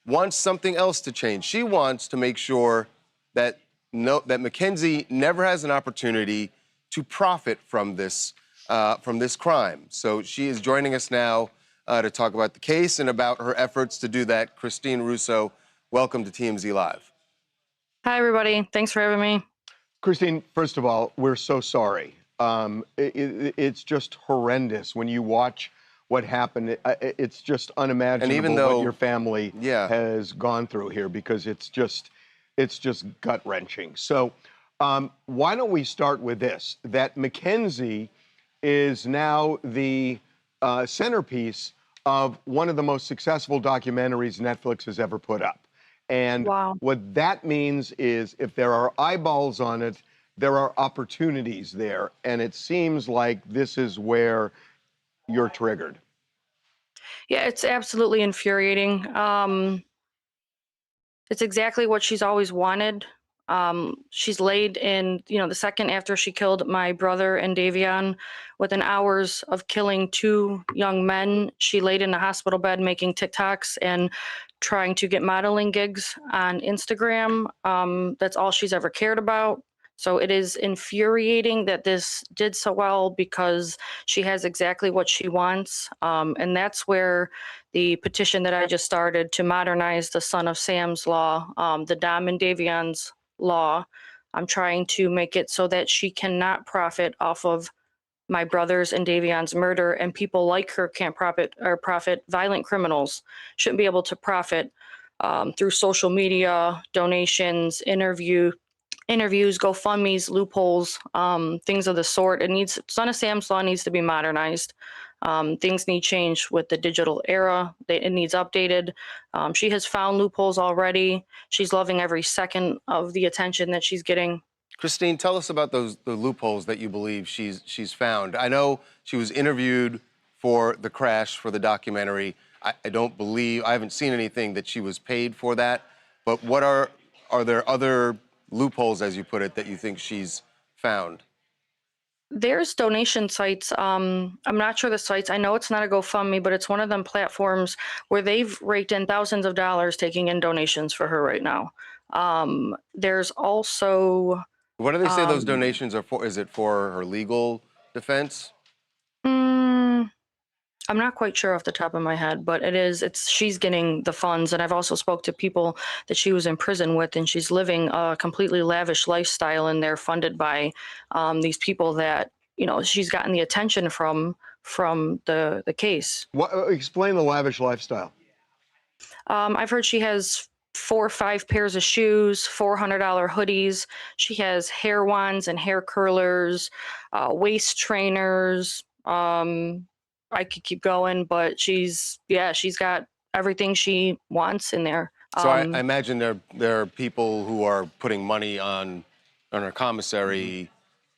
wants something else to change. She wants to make sure that Mackenzie never has an opportunity to profit from this crime. So she is joining us now to talk about the case and about her efforts to do that. Christine Russo, welcome to TMZ Live. Hi, everybody. Thanks for having me. Christine, first of all, we're so sorry. It's just horrendous when you watch what happened. It's just unimaginable And even though, what your family has gone through here, because it's just gut-wrenching. So why don't we start with this, that Mackenzie is now the centerpiece of one of the most successful documentaries Netflix has ever put up. And what that means is if there are eyeballs on it, there are opportunities there. And it seems like this is where you're triggered. Yeah, it's absolutely infuriating. It's exactly what she's always wanted. She's laid in, the second after she killed my brother and Davion, within hours of killing 2 young men, she laid in a hospital bed making TikToks and trying to get modeling gigs on Instagram. That's all she's ever cared about. So it is infuriating that this did so well, because she has exactly what she wants. And that's where the petition that I just started to modernize the Son of Sam's law, the Dom and Davion's law, I'm trying to make it so that she cannot profit off of my brother's and Davion's murder, and people like her can't profit. Violent criminals shouldn't be able to profit through social media, donations, interviews, GoFundMe's, loopholes, things of the sort. Son of Sam's law needs to be modernized. Things need change with the digital era. It needs updated. She has found loopholes already. She's loving every second of the attention that she's getting. Christine, tell us about the loopholes that you believe she's found. I know she was interviewed for the crash, for the documentary. I haven't seen anything that she was paid for that. But what are there other loopholes, as you put it, that you think she's found? There's donation sites. I'm not sure the sites. I know it's not a GoFundMe, but it's one of them platforms where they've raked in thousands of dollars taking in donations for her right now. There's also... What do they say those donations are for? Is it for her legal defense? I'm not quite sure off the top of my head, but she's getting the funds. And I've also spoke to people that she was in prison with, and she's living a completely lavish lifestyle, and they're funded by these people that, she's gotten the attention from the case. Explain the lavish lifestyle. I've heard she has 4 or 5 pairs of shoes, $400 hoodies. She has hair wands and hair curlers, waist trainers. I could keep going, but she's got everything she wants in there. So I imagine there are people who are putting money on her commissary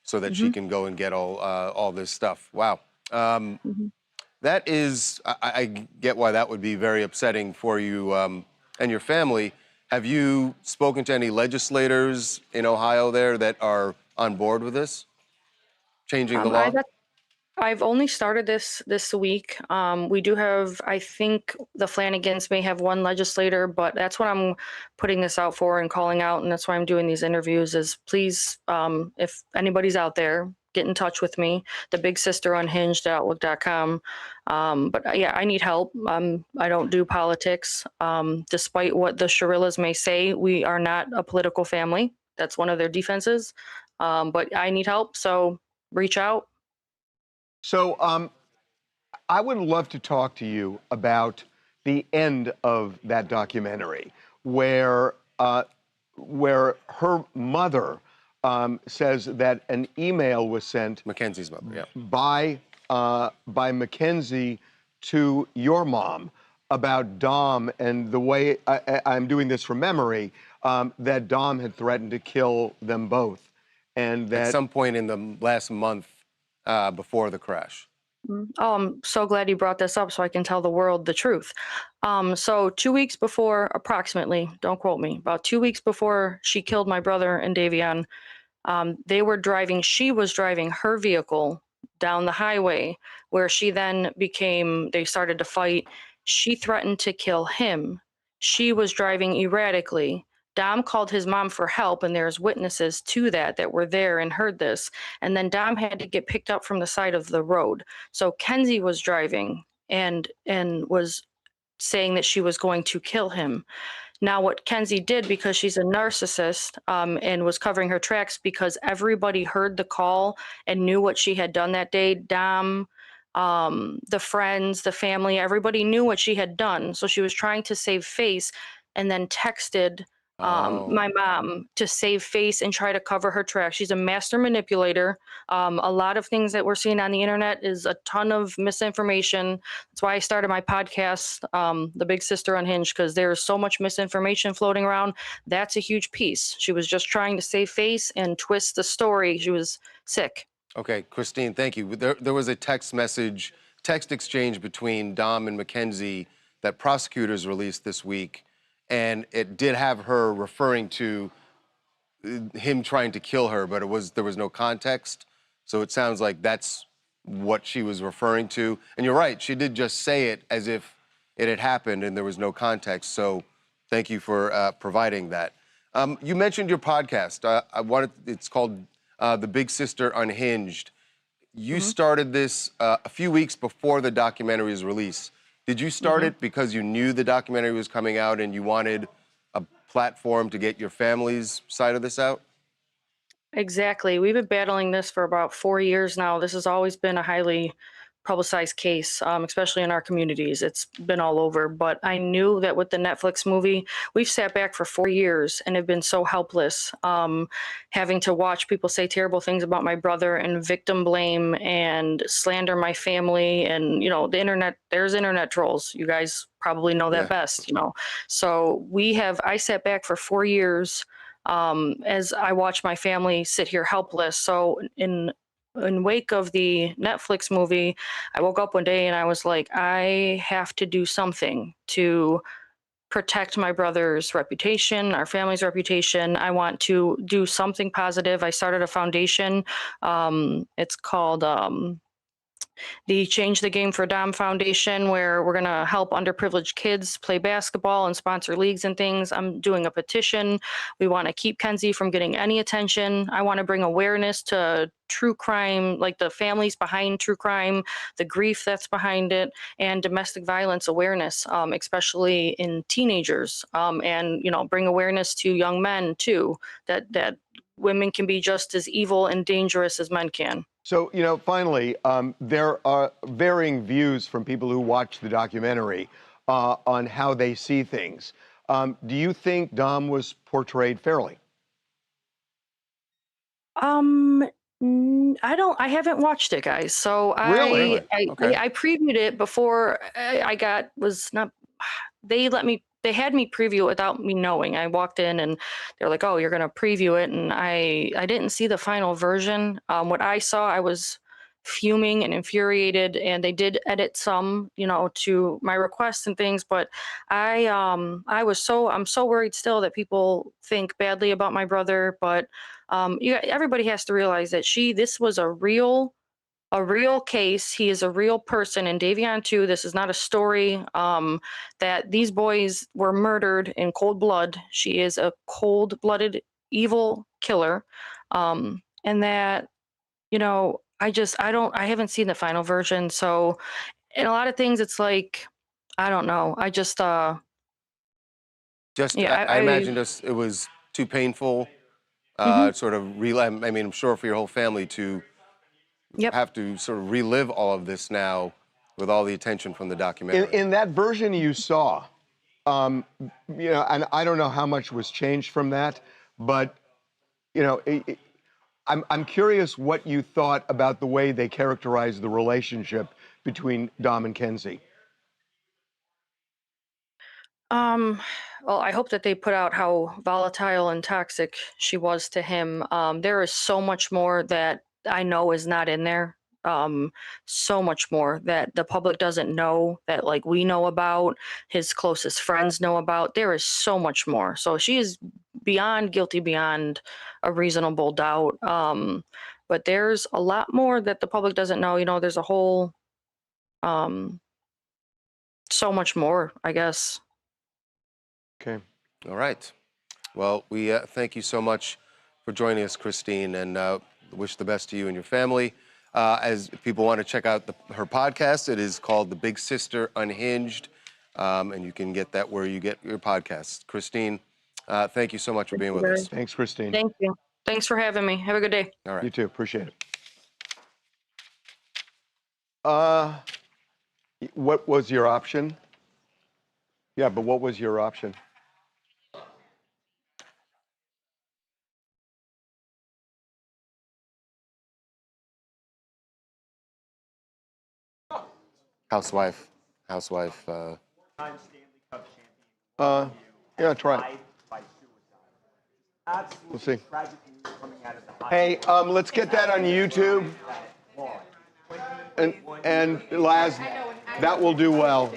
so that she can go and get all this stuff. Wow. That is, I get why that would be very upsetting for you and your family. Have you spoken to any legislators in Ohio there that are on board with this, changing the law? I've only started this week. We do have, I think the Flanagans may have one legislator, but that's what I'm putting this out for and calling out, and that's why I'm doing these interviews, is please, if anybody's out there, get in touch with me, the big sister unhinged@outlook.com. But yeah, I need help. I don't do politics. Despite what the Shirillas may say, we are not a political family. That's one of their defenses. But I need help, so reach out. So I would love to talk to you about the end of that documentary, where her mother says that an email was sent, Mackenzie's mother, yeah, by Mackenzie to your mom about Dom, and the way I'm doing this from memory, that Dom had threatened to kill them both. and at that some point in the last month before the crash. Oh, I'm so glad you brought this up so I can tell the world the truth. So 2 weeks before, approximately, don't quote me, about 2 weeks before she killed my brother and Davion, she was driving her vehicle down the highway where they started to fight. She threatened to kill him. She was driving erratically. Dom called his mom for help, and there's witnesses to that were there and heard this. And then Dom had to get picked up from the side of the road. So Kenzie was driving and was saying that she was going to kill him. Now, what Kenzie did, because she's a narcissist, and was covering her tracks because everybody heard the call and knew what she had done that day. Dom, the friends, the family, everybody knew what she had done. So she was trying to save face and then texted my mom to save face and try to cover her tracks. She's a master manipulator. A lot of things that we're seeing on the internet is a ton of misinformation. That's why I started my podcast, The Big Sister Unhinged, because there's so much misinformation floating around. That's a huge piece. She was just trying to save face and twist the story. She was sick. Okay, Christine, thank you. There was a text exchange between Dom and Mackenzie that prosecutors released this week, and it did have her referring to him trying to kill her, but there was no context. So it sounds like that's what she was referring to. And you're right, she did just say it as if it had happened and there was no context. So thank you for providing that. You mentioned your podcast. It's called The Big Sister Unhinged. You started this a few weeks before the documentary was released. Did you start it because you knew the documentary was coming out and you wanted a platform to get your family's side of this out? Exactly. We've been battling this for about 4 years now. This has always been a highly publicized case, especially in our communities. It's been all over. But I knew that with the Netflix movie, we've sat back for 4 years and have been so helpless, having to watch people say terrible things about my brother and victim blame and slander my family. And, the internet, there's internet trolls. You guys probably know that best, So I sat back for 4 years as I watch my family sit here helpless. So in wake of the Netflix movie, I woke up one day and I was like, I have to do something to protect my brother's reputation, our family's reputation. I want to do something positive. I started a foundation. It's called the Change the Game for Dom Foundation, where we're going to help underprivileged kids play basketball and sponsor leagues and things. I'm doing a petition. We want to keep Kenzie from getting any attention. I want to bring awareness to true crime, like the families behind true crime, the grief that's behind it, and domestic violence awareness, especially in teenagers, and bring awareness to young men too, that women can be just as evil and dangerous as men can. So, finally, there are varying views from people who watch the documentary on how they see things. Do you think Dom was portrayed fairly? I haven't watched it, guys. So Really? Okay. I previewed it before they had me preview it without me knowing. I walked in and they're like, "Oh, you're going to preview it." And I didn't see the final version. What I saw, I was fuming and infuriated, and they did edit some, to my requests and things, but I'm so worried still that people think badly about my brother, but everybody has to realize that this was a real case. He is a real person, and Davion too. This is not a story that these boys were murdered in cold blood. She is a cold-blooded evil killer, and that I haven't seen the final version. So in a lot of things, it's like, I don't know. I imagine it was too painful, sort of relive. I mean, I'm sure for your whole family to have to sort of relive all of this now with all the attention from the documentary. In that version you saw, and I don't know how much was changed from that, but I'm curious what you thought about the way they characterized the relationship between Dom and Kenzie. Well, I hope that they put out how volatile and toxic she was to him. There is so much more that I know is not in there. So much more that the public doesn't know, that like we know about, his closest friends know about. There is so much more. So she is beyond guilty, beyond a reasonable doubt. But there's a lot more that the public doesn't know. You know, there's a whole, so much more, I guess. Okay. All right. Well, we thank you so much for joining us, Christine, and wish the best to you and your family. As people want to check out her podcast, it is called The Big Sister Unhinged, and you can get that where you get your podcasts. Christine, thank you so much for being with us. Thanks, Christine. Thank you. Thanks for having me. Have a good day. All right. You too. Appreciate it. What was your option? Yeah, but what was your option? Housewife. Yeah, try it. We'll see. Hey, let's get that on YouTube. And Laz, that will do well.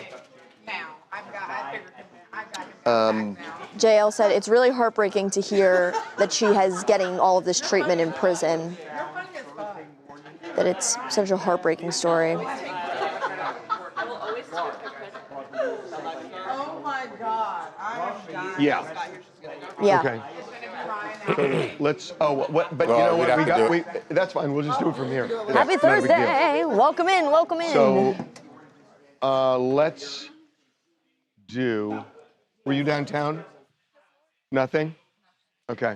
JL said it's really heartbreaking to hear that she has getting all of this treatment in prison. That it's such a heartbreaking story. Oh my God. Yeah. Yeah. Okay. So let's. Oh, what? But Well, you know we'd what? have We to got. do We. That's fine. We'll just do it from here. Happy Not a big deal. Thursday. Welcome in. Welcome in. So, let's do. Were you downtown? Nothing. Okay.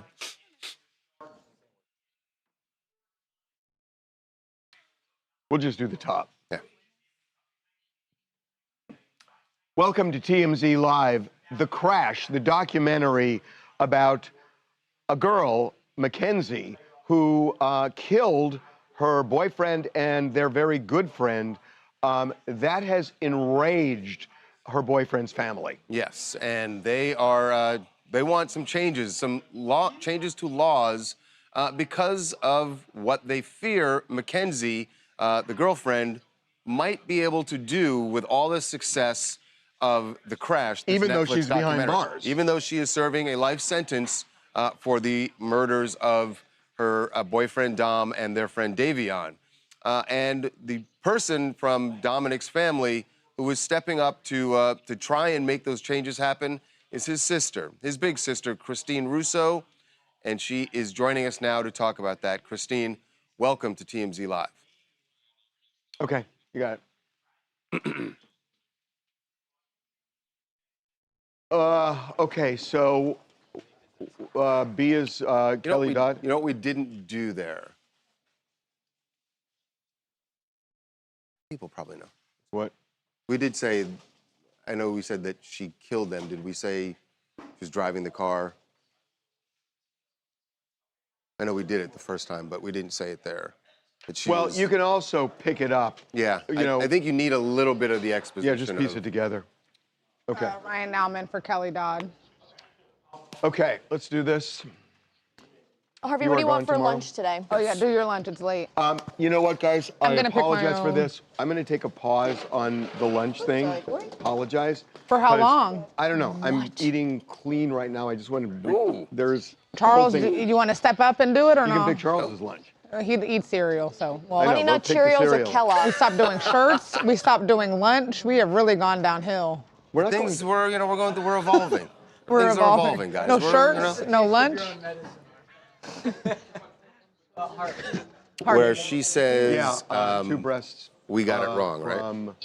We'll just do the top. Yeah. Welcome to TMZ Live. The Crash, the documentary about a girl, Mackenzie, who killed her boyfriend and their very good friend. That has enraged her boyfriend's family. Yes, and they are. They want some changes, changes to laws, because of what they fear Mackenzie, the girlfriend, might be able to do with all the success of The Crash. This Even though Netflix she's behind documentary. bars. Even though she is serving a life sentence for the murders of her boyfriend Dom and their friend Davion. And the person from Dominic's family who is stepping up to try and make those changes happen is his sister, his big sister, Christine Russo, and she is joining us now to talk about that. Christine, welcome to TMZ Live. Okay, you got it. Okay, so B is Kelly Dodd. You know what we didn't do there? People probably know. What? We did say, I know we said that she killed them. Did we say she was driving the car? I know we did it the first time, but we didn't say it there. That she Well, was, you can also pick it up. Yeah, You know. I think you need a little bit of the exposition. Yeah, just piece of- it together. Okay. Ryan Nauman for Kelly Dodd. Okay, let's do this. Harvey, You what are do you want gone for tomorrow? lunch today? Oh yeah, do your lunch. It's late. You know what, guys? I'm I gonna pick my apologize for own. this. I'm going to take a pause on the lunch thing. Apologize. For how 'cause long? I don't know. I'm eating clean right now. I just want to. Whoa. There's. Charles, whole do thing- you want to step up and do it or You no? can pick Charles's lunch. He eats cereal, so I know. Honey we'll Nut pick the Cheerios or cereal. we Kellogg's? stopped doing shirts. We stopped doing lunch. We have really gone downhill. We're not Things going. we're evolving. We're Things are evolving, guys. No We're, shirts, no lunch. Where she says, Yeah, 2 breasts. we got it wrong, right? From,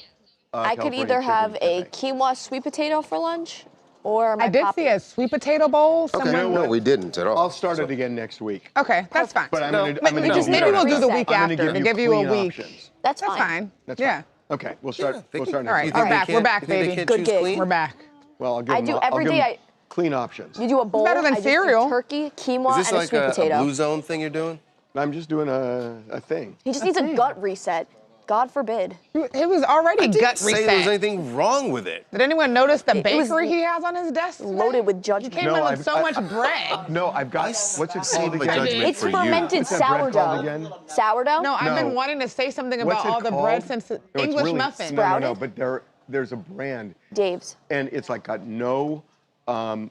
I could California either have Chicken a Cafe. quinoa sweet potato for lunch, or my I did Poppy. see a sweet potato bowl. Okay, Someone. no, we didn't at all. I'll start it again next week. Okay, that's fine. But I'm No, going to. but I'm going no, to just we maybe don't we'll do the reset. week I'm after gonna to give you a clean week. options. That's That's fine. fine. That's Yeah. fine. Okay, we'll start. Yeah, they we'll can- start All right, next we're week. back. We're back, You think they baby. can't Good choose gig. clean? We're back. Well, I'll give I them. do I'll every give day. them clean options. You do a bowl. better than I just do cereal. turkey, quinoa, Is this and a like sweet a potato. blue zone thing you're doing? I'm just doing a thing. He just needs a gut reset. God forbid. It was already I didn't gut say there was reset. anything wrong with it. Did anyone notice the It was bakery he has on his desk? today? Loaded with He judgment. came in with so much bread. No, I've got, what's it called my again? judgment It's for you. fermented What's that bread called sourdough. again? Sourdough? No, I've No. been wanting to say something What's about it all the called? bread since the No, it's English really, muffin. No, but there's a brand, Dave's. and it's like got no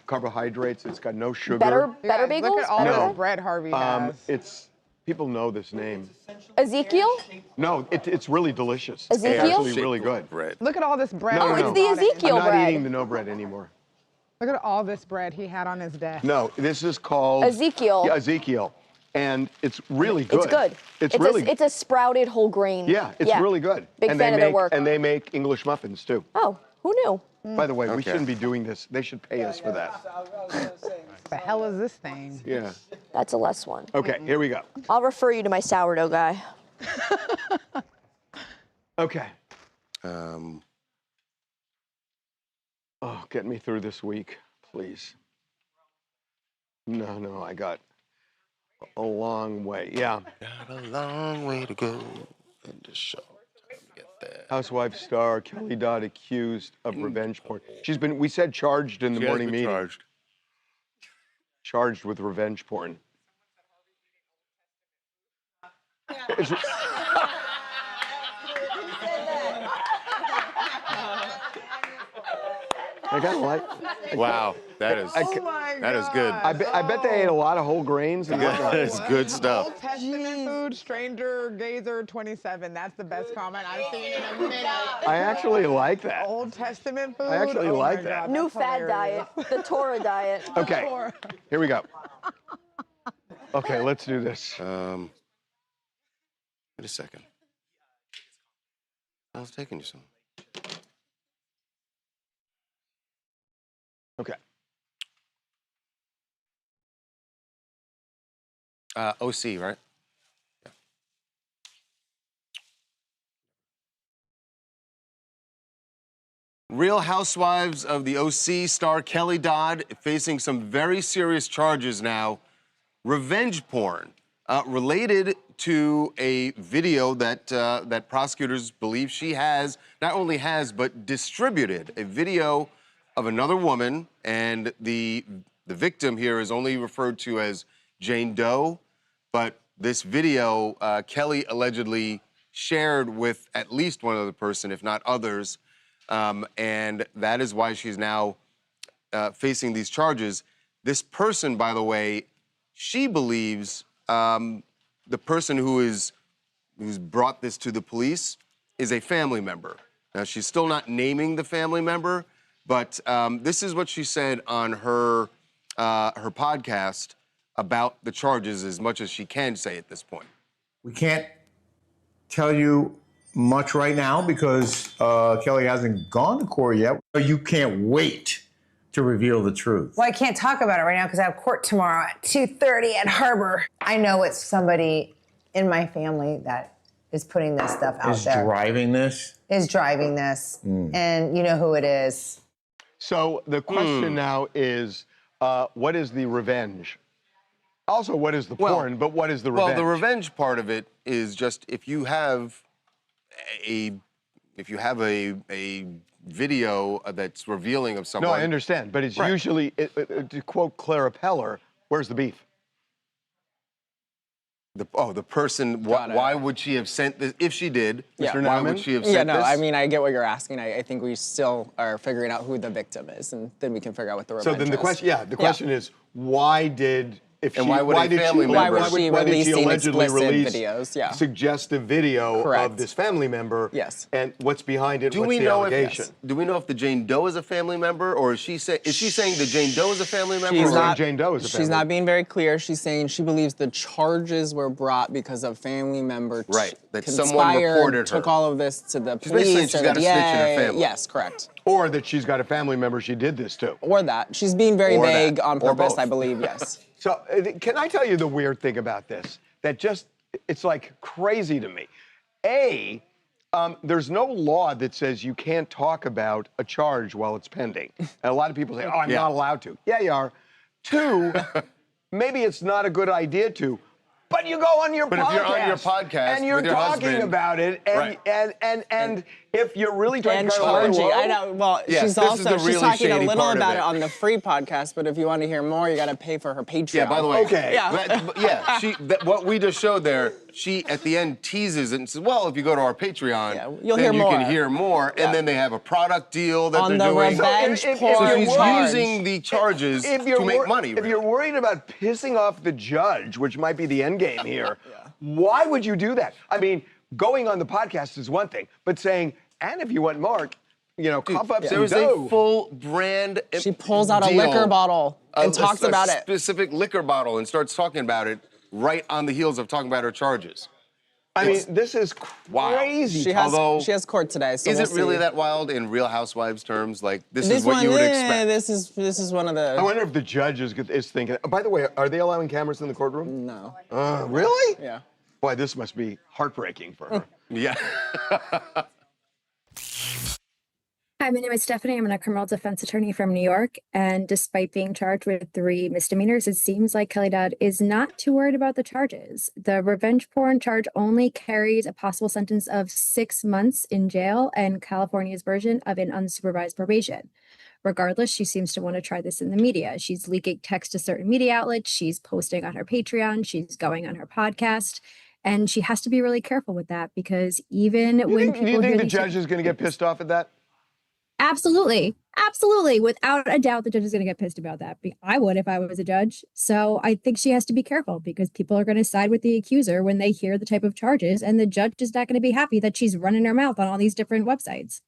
carbohydrates. It's got no sugar. Better You guys, bagels? Look at all Better the bread? bread Harvey has. People know this name. Ezekiel? No, it's really delicious. Ezekiel? It's actually Shake really the good. bread. Look at all this bread. No, he no, has no. It's the on it. Ezekiel I'm not bread. eating the no bread anymore. Look at all this bread he had on his desk. No, this is called Ezekiel. Yeah, Ezekiel, and it's really good. It's good. It's really It's a sprouted whole grain. yeah, it's really good. Big and fan they of their make, work. And they make English muffins too. Oh, who knew? By the way, we Okay. shouldn't be doing this. They should pay us for that. What the hell is this thing? Yeah. That's a less one. Okay, here we go. I'll refer you to my sourdough guy. Okay. Um, Oh, get me through this week, please. No, I got a long way. Yeah. got a long way to go in the show. Time to get there. Housewife star Kelly Dodd accused of revenge porn. We said charged in the She has morning been meeting. charged. Charged with revenge porn. It's- I got like. Wow, that is Oh my that is good. I bet they ate a lot of whole grains and That whatnot. is good stuff. Old Testament food, stranger gazer 27. That's the best comment I've seen in a minute. I actually like that. Old Testament food. I actually oh my like that. God, New that's fad hilarious. diet, the Torah diet. Okay, here we go. Okay, let's do this. Wait a second. I was taking you some. Okay. OC, right? Yeah. Real Housewives of the OC star Kelly Dodd facing some very serious charges now. Revenge porn related to a video that prosecutors believe she not only has, but distributed a video of another woman, and the victim here is only referred to as Jane Doe, but this video Kelly allegedly shared with at least one other person, if not others, and that is why she's now facing these charges. This person, by the way, she believes the person who's brought this to the police is a family member. Now, she's still not naming the family member, but this is what she said on her podcast about the charges, as much as she can say at this point. We can't tell you much right now because Kelly hasn't gone to court yet. You can't wait to reveal the truth. Well, I can't talk about it right now because I have court tomorrow at 2:30 at Harbor. I know it's somebody in my family that is putting this stuff out there. Driving this? Is driving this. And you know who it is. So the question now is, what is the revenge? Also, what is the porn, but what is the revenge? Well, the revenge part of it is just if you have a video that's revealing of someone. No, I understand, but it's usually, to quote Clara Peller, where's the beef? The person, why would she have sent this, if she did, Mr. why Nauman? would she have sent this? Yeah, no, I mean, I get what you're asking. I think we still are figuring out who the victim is, and then we can figure out what the revenge So then the is. question, question is, why did, why was she releasing explicit videos? Yeah. Suggestive video Correct. of this family member? Yes. And what's behind it? Do what's we the know allegation? do we know if the Jane Doe is a family member, or is she saying the Jane Doe is a family member? She's or not. Jane Doe is a family She's not being very clear. She's saying she believes the charges were brought because a family member that someone conspired, reported her. took all of this to the She's basically saying police she's or got the a snitch in her DA. family. Yes, correct. Or that she's got a family member she did this to. Or that. She's being very Or vague that. on Or purpose, both. I believe, yes. So can I tell you the weird thing about this? That it's like crazy to me. There's no law that says you can't talk about a charge while it's pending. And a lot of people say, oh, I'm not allowed to. Yeah, you are. Two, maybe it's not a good idea to. But you go on your But podcast. if you're on your podcast and you're with your talking husband, about it, and if you're really trying And to go charging. low, I know. Well, Yes, she's this is also the she's really talking a shady little part of about it. it on the free podcast. But if you want to hear more, you got to pay for her Patreon. Yeah, by the way. Okay. Yeah. What we just showed there, she at the end teases it and says, well, if you go to our Patreon, you'll then hear you more. can hear more. Yeah. And then they have a product deal that On they're the doing. revenge porn So she's charge. using the charges if you're to make money. If you're worried about pissing off the judge, which might be the end game here, why would you do that? I mean, going on the podcast is one thing, but saying, and if you want Mark, cough up some there was dough. a full brand. She pulls out a deal liquor bottle and talks about a it. specific liquor bottle and starts talking about it right on the heels of talking about her charges. I mean, this is crazy. She has court today. So Is we'll it really see. that wild in Real Housewives terms? Like this This is what one, you would expect. This is one of the. I wonder if the judge is thinking. By the way, are they allowing cameras in the courtroom? No. Really? Yeah. Boy, this must be heartbreaking for her. Yeah. Hi, my name is Stephanie. I'm a criminal defense attorney from New York. And despite being charged with 3 misdemeanors, it seems like Kelly Dodd is not too worried about the charges. The revenge porn charge only carries a possible sentence of 6 months in jail and California's version of an unsupervised probation. Regardless, she seems to want to try this in the media. She's leaking text to certain media outlets. She's posting on her Patreon. She's going on her podcast. And she has to be really careful with that because even when people Do you hear think the these judge is going to get pissed off at that? Absolutely. Absolutely. Without a doubt, the judge is going to get pissed about that. I would if I was a judge. So I think she has to be careful because people are going to side with the accuser when they hear the type of charges. And the judge is not going to be happy that she's running her mouth on all these different websites.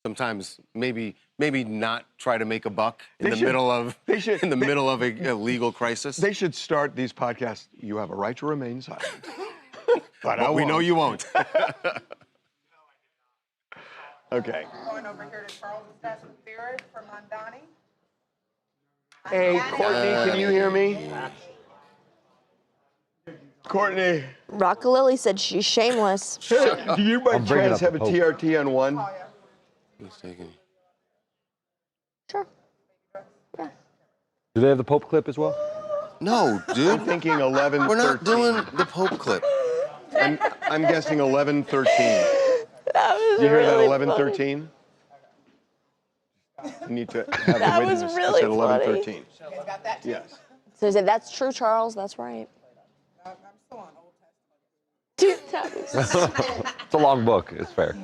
Sometimes maybe not try to make a buck in the middle of a legal crisis. They should start these podcasts. You have a right to remain silent. But we know you won't. Okay. Going over here to Charles' desk with Theory from Mondani. Hey, Courtney, can you hear me? Courtney. Rockalili said she's shameless. Do you by chance have a TRT on 1? Who's taking? Sure. Do they have the Pope clip as well? No, dude. I'm thinking 11. We're not doing the Pope clip. I'm guessing 11:13. That was Do you hear really that 11:13? You need to have That the was witness. really I said 11:13. Yes. So he said, that's true, Charles. That's right. Dude, that was... It's a long book. It's fair.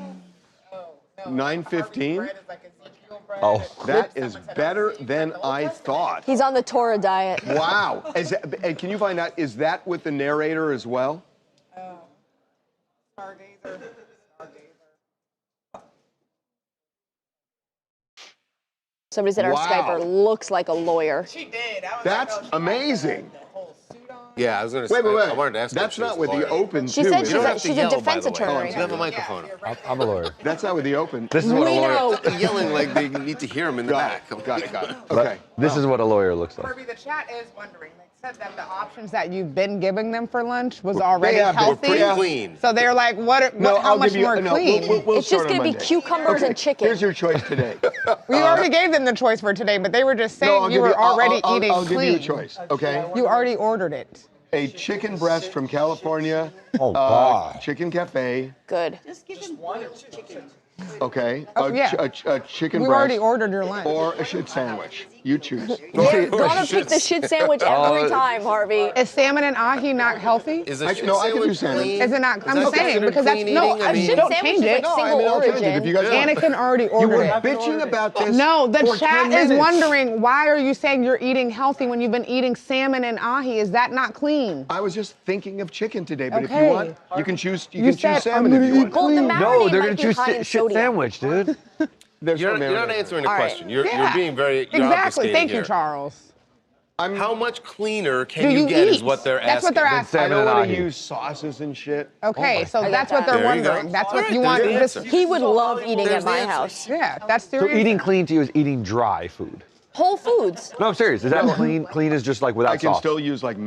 9:15. Oh. That is better than I thought. He's on the Torah diet. Wow. And can you find out, is that with the narrator as well? Stargazer. Somebody said our Wow. Skyper looks like a lawyer. She did. That's amazing. Yeah, I was going to say. Wait. I wanted to ask. That's her if not she with was a the lawyer. open, She too. said You she's don't a, have to she's a yell, defense by the way. attorney. You have a microphone. I'm a lawyer. That's not with the open. This is what a We lawyer. know. Stop yelling like they need to hear him in the back. Got it. Okay. This is what a lawyer looks like. Harvey, the chat is wondering. They said that the options that you've been giving them for lunch was already have been healthy. pretty clean. So they're like, how much more clean? It's just going to be cucumbers and chicken. Here's your choice today. We already gave them the choice for today, but they were just saying I'll you were already I'll eating I'll give clean. you a choice, okay? You already ordered it. A chicken breast from California. Oh, God. Chicken cafe. Good. Okay. Yeah. A chicken We breast. already ordered your lunch. Or a shit sandwich. You choose. You're going to pick the shit sandwich every time, Harvey. Is salmon and ahi not healthy? Is I can do salmon. Is it not? Is I'm that saying considered because that's clean no. eating? I mean- Shit Don't sandwich change is it. like single I'll change it origin. if you guys want. Anakin already You ordered were it. bitching about this. No, the for 10 chat is minutes. wondering why are you saying you're eating healthy when you've been eating salmon and ahi? Is that not clean? I was just thinking of chicken today, but if Okay. you want, you can choose. You You can said, choose salmon I'm if you gonna want. Well, the No, marinade they're might going be to choose high in shit sodium. sandwich, dude. There's You're no not marinade. answering the All right. question. You're Yeah. being very. You're Exactly. obfuscating Thank here. you, Charles. How much cleaner can Do you you get? eat? Is what they're That's asking. what they're asking. I Salmon don't and want to ahi. use sauces and shit. Okay, so I that's got what they're There you go. wondering. That's All what right, you there's want. the This, answer. He would love eating There's at my the answer. house. yeah, that's the So reason. eating clean to you is eating dry food. Whole Foods. No, I'm serious. Is that clean? Clean is just like without I can sauce. still use like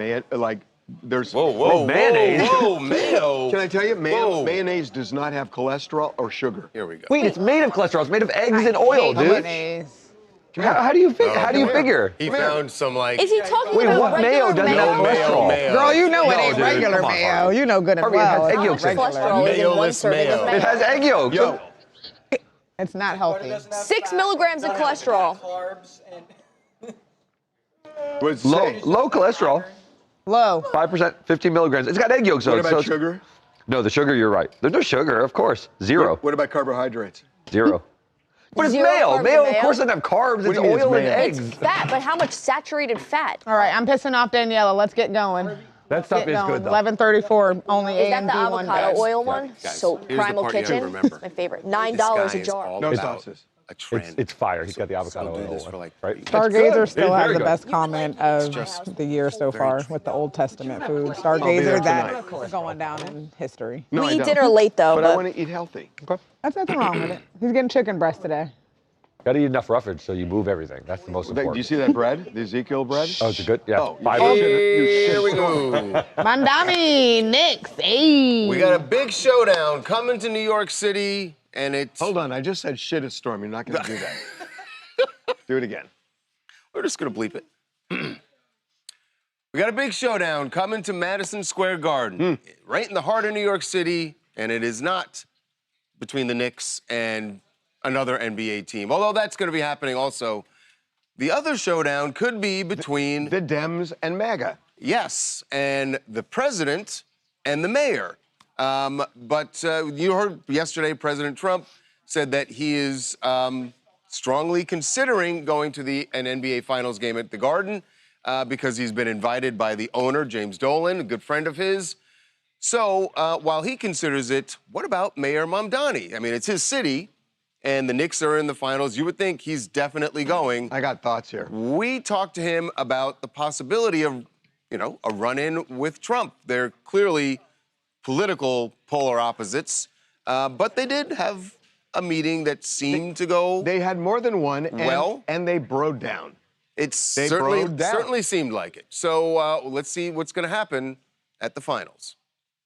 there's. Whoa, mayonnaise. Whoa, mayo. Can I tell you, Whoa. mayonnaise does not have cholesterol or sugar. Here we go. Wait, it's made of cholesterol. It's made of eggs and oil, hate dude. mayonnaise. How do you figure? He found some like. Is he talking Wait, about what regular mayo doesn't mayo? have cholesterol? Mayo. Girl, you know it No, ain't dude, regular come on, mayo. Harvey. You know good and Harvey, it well. has egg How much yolks in it. cholesterol is in one Mayoless serving of mayo. mayo? It has egg yolks. Yo, It's not healthy. 6 milligrams of cholesterol. Low cholesterol. Low. 5%, 15 milligrams. It's got egg yolks though. What about so it's- sugar? No, the sugar, you're right. There's no sugar, of course. Zero. What about carbohydrates? Zero. But it's Zero mayo. carbs Mayo, in of mayo? course, doesn't have carbs. What It's do you mean it's oil and mayo? eggs. It's fat, but how much saturated fat? All right, I'm pissing off Daniela. Let's get going. That stuff Get is going. good, though. 11:34. Only Is A that and the B one. avocado Guys. oil one? guys, So here's the Primal part you have to Kitchen, remember. it's my favorite. this $9 guy a is jar. all No about sauces. a trend. It's fire. He's got the avocado do oil this one, for like right? Stargazer It still is has very the good. best comment of the year so far with the Old Testament food. there Stargazer, tonight. that's going down in history. No, We I eat don't. dinner late though, But I but want to eat healthy. That's nothing wrong with it. He's getting chicken breast today. Got to eat enough roughage so you move everything. That's the most Do important. you see that bread? The Ezekiel bread? Oh, it's a good, yeah. Oh, Fiber. Here we go. Mandami, Knicks, hey. We got a big showdown coming to New York City, and it's. Hold on, I just said shit at Storm. You're not going to do that. Do it again. We're just gonna bleep it. We got a big showdown coming to Madison Square Garden, right in the heart of New York City, and it is not between the Knicks and another NBA team. Although that's going to be happening also. The other showdown could be between the Dems and MAGA. Yes, and the president and the mayor. But you heard yesterday President Trump said that he is strongly considering going to an NBA Finals game at the Garden because he's been invited by the owner, James Dolan, a good friend of his. So while he considers it, what about Mayor Mamdani? I mean, it's his city, and the Knicks are in the finals. You would think he's definitely going. I got thoughts here. We talked to him about the possibility of, a run-in with Trump. They're clearly political polar opposites, but they did have a meeting that seemed to go. They had more than one, and they broed down. They broed down. certainly seemed like it. So let's see what's going to happen at the finals.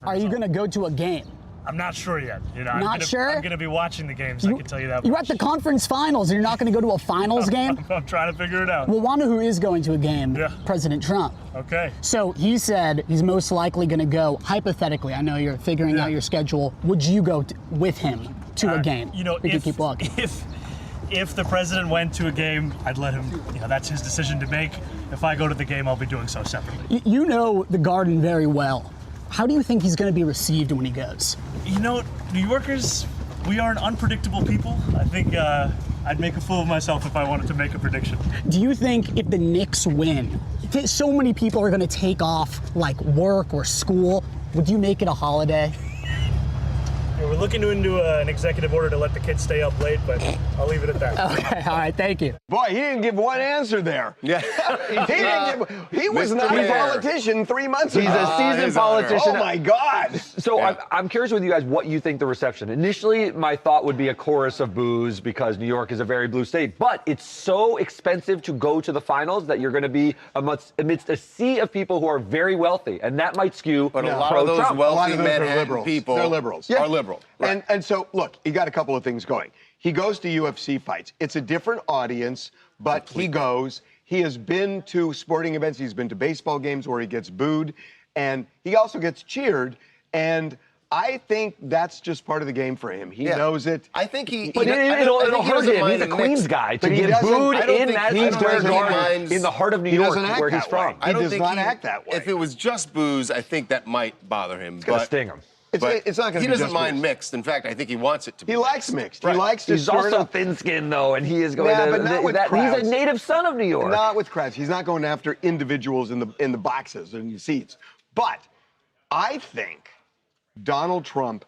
Are you going to go to a game? I'm not sure yet. Not sure? I'm going to be watching the games, I can tell you that much. You're at the conference finals, and you're not going to go to a finals game? I'm trying to figure it out. Well, wonder who is going to a game? Yeah. President Trump. Okay. So he said he's most likely going to go, hypothetically, I know you're figuring out your schedule, would you go with him to a game? We can keep walking. If the president went to a game, I'd let him, that's his decision to make. If I go to the game, I'll be doing so separately. You know the Garden very well. How do you think he's going to be received when he goes? New Yorkers, we are an unpredictable people. I think I'd make a fool of myself if I wanted to make a prediction. Do you think if the Knicks win, so many people are going to take off like work or school, would you make it a holiday? Yeah, we're looking into an executive order to let the kids stay up late, but I'll leave it at that. Okay, all right, thank you. Boy, he didn't give one answer there. Yeah. he was not a politician 3 months ago. He's a seasoned politician. Oh, my God. So I'm curious with you guys what you think the reception. Initially, my thought would be a chorus of boos because New York is a very blue state. But it's so expensive to go to the finals that you're going to be amidst a sea of people who are very wealthy. And that might skew But a lot of those wealthy Manhattan people They're liberals. are liberal. Right. And so, look, he got a couple of things going. He goes to UFC fights. It's a different audience, but he goes. He has been to sporting events. He's been to baseball games where he gets booed, and he also gets cheered. And I think that's just part of the game for him. He knows it. I think he. But it'll hurt him. He's a Queens guy to get booed in Madison Square Garden in the heart of New York, where he's from. I don't does think not act that way. If it was just booze, I think that might bother him. It's gonna sting him. It's not going to be He doesn't just mind booze. mixed. In fact, I think he wants it to be. He likes mixed. Right. He likes to He's stir it also up. thin-skinned, though, and he is going Yeah, to. but not with crowds. He's a native son of New York. Not with crowds. He's not going after individuals in the boxes and seats. But I think Donald Trump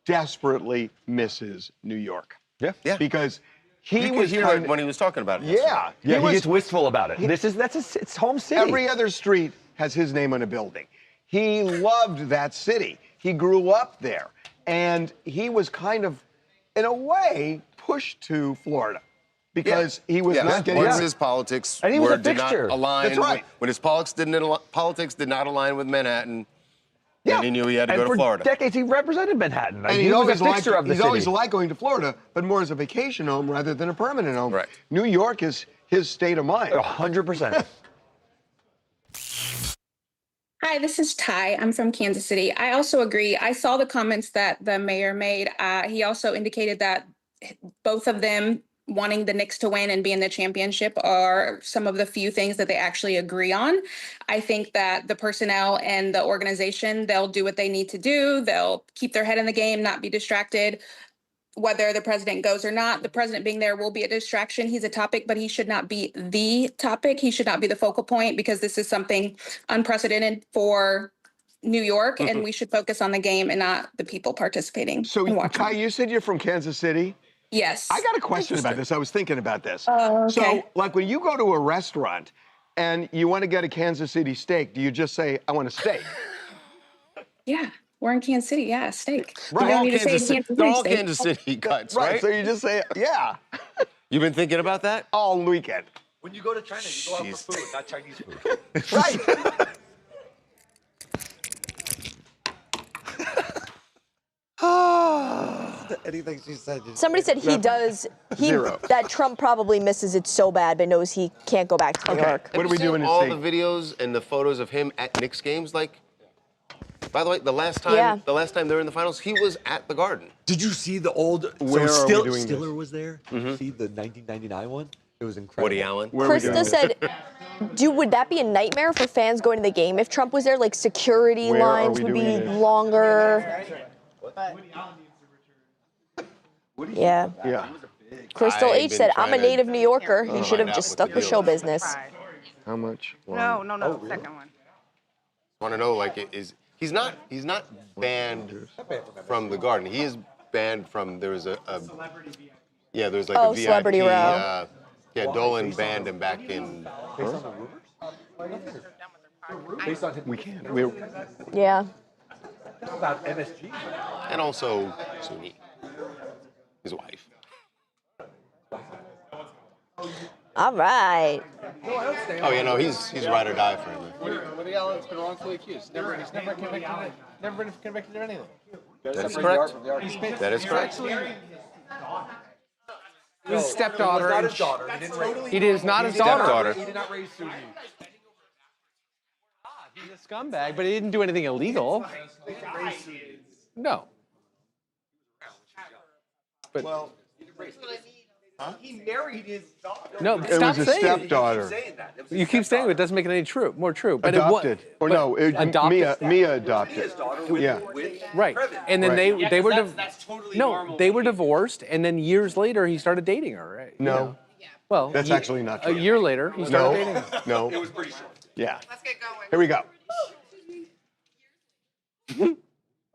desperately misses New York. Yeah. Because You could was hear kind it when he was talking about it. Yeah. Yeah, he gets wistful about it. It's home city. Every other street has his name on a building. He loved that city. He grew up there. And he was kind of, in a way, pushed to Florida. Because he was not getting... Once his politics and he was a did not fixture. align. That's right. When his politics did not align with Manhattan, And he knew he had to And go to for Florida. decades, he represented Manhattan. Like, And he was a fixture of the he's city. always liked going to Florida, but more as a vacation home rather than a permanent home. Right. New York is his state of mind. 100%. Hi, this is Ty. I'm from Kansas City. I also agree. I saw the comments that the mayor made. He also indicated that both of them wanting the Knicks to win and be in the championship are some of the few things that they actually agree on. I think that the personnel and the organization, they'll do what they need to do. They'll keep their head in the game, not be distracted. Whether the president goes or not, the president being there will be a distraction. He's a topic, but he should not be the topic. He should not be the focal point because this is something unprecedented for New York, and we should focus on the game and not the people participating. So, Ty, you said you're from Kansas City? Yes. I got a question about this. I was thinking about this. Oh, okay. So, like when you go to a restaurant and you want to get a Kansas City steak, do you just say, I want a steak? Yeah, we're in Kansas City. Yeah, steak. Right. You don't need to say Kansas They're City all steak. Kansas City cuts, right? So you just say, yeah. You've been thinking about that? All weekend. When you go to China, you go out for food, not Chinese food. Right. Anything she said. Somebody said he does. Zero. That Trump probably misses it so bad, but knows he can't go back to New York. What are we doing? All the videos and the photos of him at Knicks games, like. By the way, the last time they were in the finals, he was at the Garden. Did you see the old? Where so are we doing Stiller this? was there. Did you see the 1999 one? It was incredible. Woody Allen. Krista said, would that be a nightmare for fans going to the game if Trump was there? Like security Where are lines we would be doing this? longer. Yeah. Yeah. Crystal I've H been said, I'm a trying to native New Yorker. He find should have out just what stuck the with deal show is. business. How much? No, second one. Want to know, like, he's not banned from the Garden. He is banned from. There was there's like a VIP. Celebrity Row. Dolan banned him back in. We can't. Yeah. About MSG. And also Suni, his wife. All right. Oh yeah, no, he's ride or die for him. Woody Allen's been wrongfully accused. He's never been convicted of anything. That's correct. That is correct. His stepdaughter. Not his daughter. He didn't raise. It is not his daughter. Stepdaughter. He did not raise Suni. He's a scumbag, but he didn't do anything illegal. No. But He married his daughter. no, It stop was a saying stepdaughter. it. You keep saying it. It doesn't make it any more true. But Adopted. Or no, adopted. Mia adopted. His daughter Yeah. with Right, and then Right. they were that's totally no, normal. they were divorced, and then years later he started dating her. Right? No. Well, That's actually not true. A year later he started dating her. No. It was pretty short. Yeah. Let's get going. Here we go.